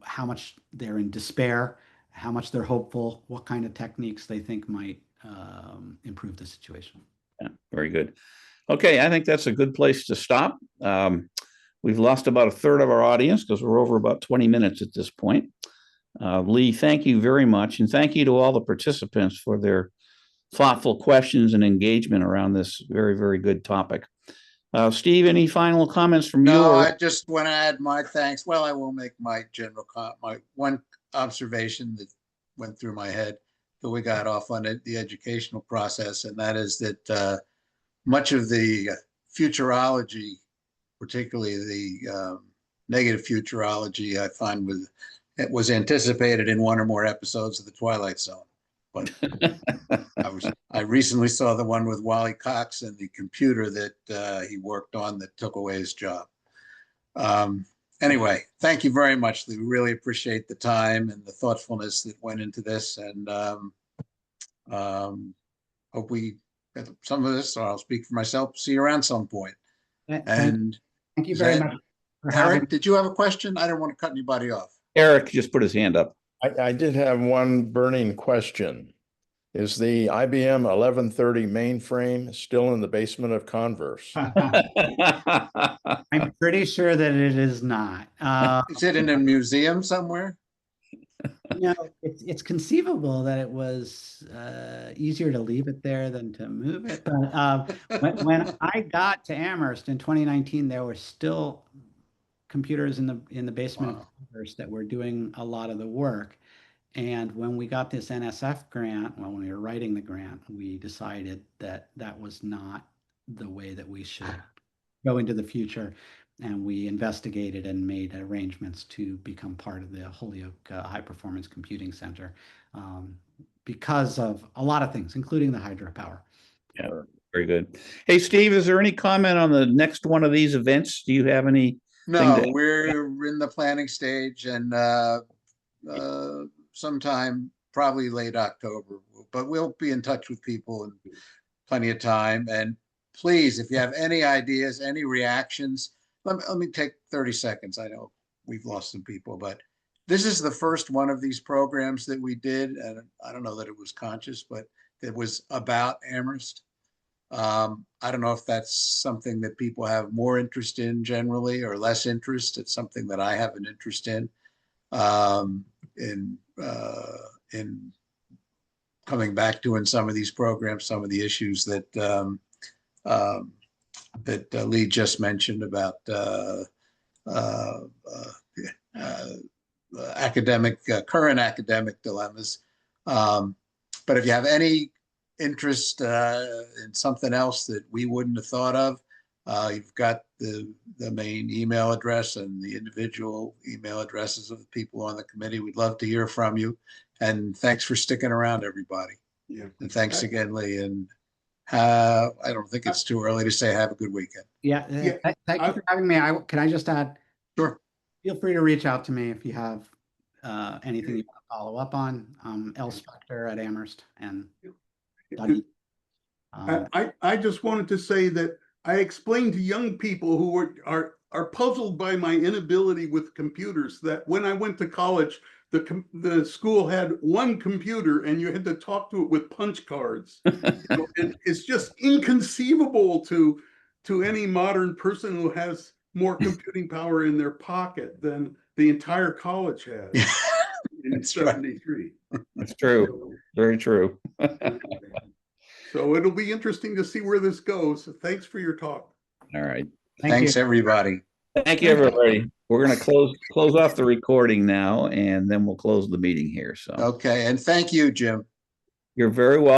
how much they're in despair, how much they're hopeful, what kind of techniques they think might improve the situation. Yeah, very good. Okay, I think that's a good place to stop. We've lost about a third of our audience because we're over about 20 minutes at this point. Lee, thank you very much. And thank you to all the participants for their thoughtful questions and engagement around this very, very good topic. Steve, any final comments from you? No, or- I just want to add my thanks. Well, I will make my my one observation that went through my head till we got off on the educational process, and that is that much of the futurology, particularly the negative futurology, I find it was anticipated in one or more episodes of The Twilight Zone. But I recently saw the one with Wally Cox and the computer that he worked on that took away his job. Anyway, thank you very much, Lee. We really appreciate the time and the thoughtfulness that went into this, and hope we get some of this, or I'll speak for myself, see you around some point. And Thank you is very that- much for having. Eric, did you have a question? I didn't want to cut anybody off. Eric just put his hand up. I did have one burning question. Is the IBM 1130 mainframe still in the basement of Converse? I'm pretty sure that it is not. Is it in a museum somewhere? It's conceivable that it was easier to leave it there than to move it. But when I got to Amherst in 2019, there were still computers in the basement of Amherst that were doing a lot of the work. And when we got this NSF grant, when we were writing the grant, we decided that that was not the way that we should go into the future. And we investigated and made arrangements to become part of the Holyoke High Performance Computing Center because of a lot of things, including the hydropower. Yeah, very good. Hey, Steve, is there any comment on the next one of these events? Do you have any? No, we're in the planning stage, and sometime probably late October, but we'll be in touch with people in plenty of time. And please, if you have any ideas, any reactions, let me take 30 seconds. I know we've lost some people, but this is the first one of these programs that we did. And I don't know that it was conscious, but it was about Amherst. I don't know if that's something that people have more interest in generally or less interest. It's something that I have an interest in coming back to in some of these programs, some of the issues that Lee just mentioned about current academic dilemmas. But if you have any interest in something else that we wouldn't have thought of, you've got the main email address and the individual email addresses of the people on the committee. We'd love to hear from you. And thanks for sticking around, everybody. Yeah. And thanks again, Lee. And I don't think it's too early to say have a good weekend. Yeah. Thank you for having me. Can I just add? Sure. Feel free to reach out to me if you have anything you want to follow up on. Spector at Amherst and. I just wanted to say that I explained to young people who are puzzled by my inability with computers that when I went to college, the school had one computer and you had to talk to it with punch cards. And it's just inconceivable to any modern person who has more computing power in their pocket than the entire college had in 73. That's true. Very true. So it'll be interesting to see where this goes. Thanks for your talk. All right. Thanks, everybody. Thank you, everybody. We're going to close off the recording now, and then we'll close the meeting here. So, Okay. And thank you, Jim. You're very welcome.